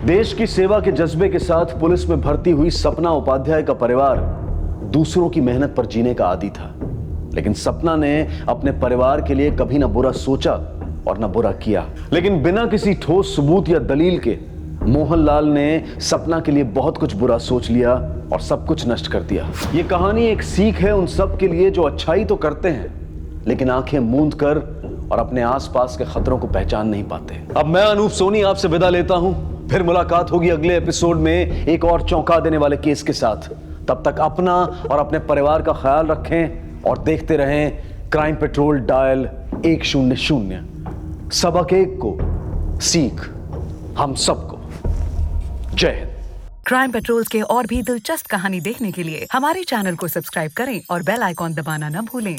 देश की सेवा के जज्बे के साथ पुलिस में भर्ती हुई सपना उपाध्याय का परिवार दूसरों की मेहनत पर जीने का आदी था, लेकिन सपना ने अपने परिवार के लिए कभी ना बुरा सोचा और ना बुरा किया। लेकिन बिना किसी ठोस सबूत या दलील के मोहनलाल ने सपना के लिए बहुत कुछ बुरा सोच लिया और सब कुछ नष्ट कर दिया। ये कहानी एक सीख है उन सब के लिए जो अच्छाई तो करते हैं लेकिन आंखें मूंद कर और अपने आसपास के खतरों को पहचान नहीं पाते। अब मैं अनूप सोनी आपसे विदा लेता हूं, फिर मुलाकात होगी अगले एपिसोड में एक और चौंका देने वाले केस के साथ। तब तक अपना और अपने परिवार का ख्याल रखें और देखते रहें क्राइम पेट्रोल डायल 100। सबक एक को सीख हम सबको। जय हिंद। क्राइम पेट्रोल के और भी दिलचस्प कहानी देखने के लिए हमारे चैनल को सब्सक्राइब करें और बेल आइकॉन दबाना न भूलें।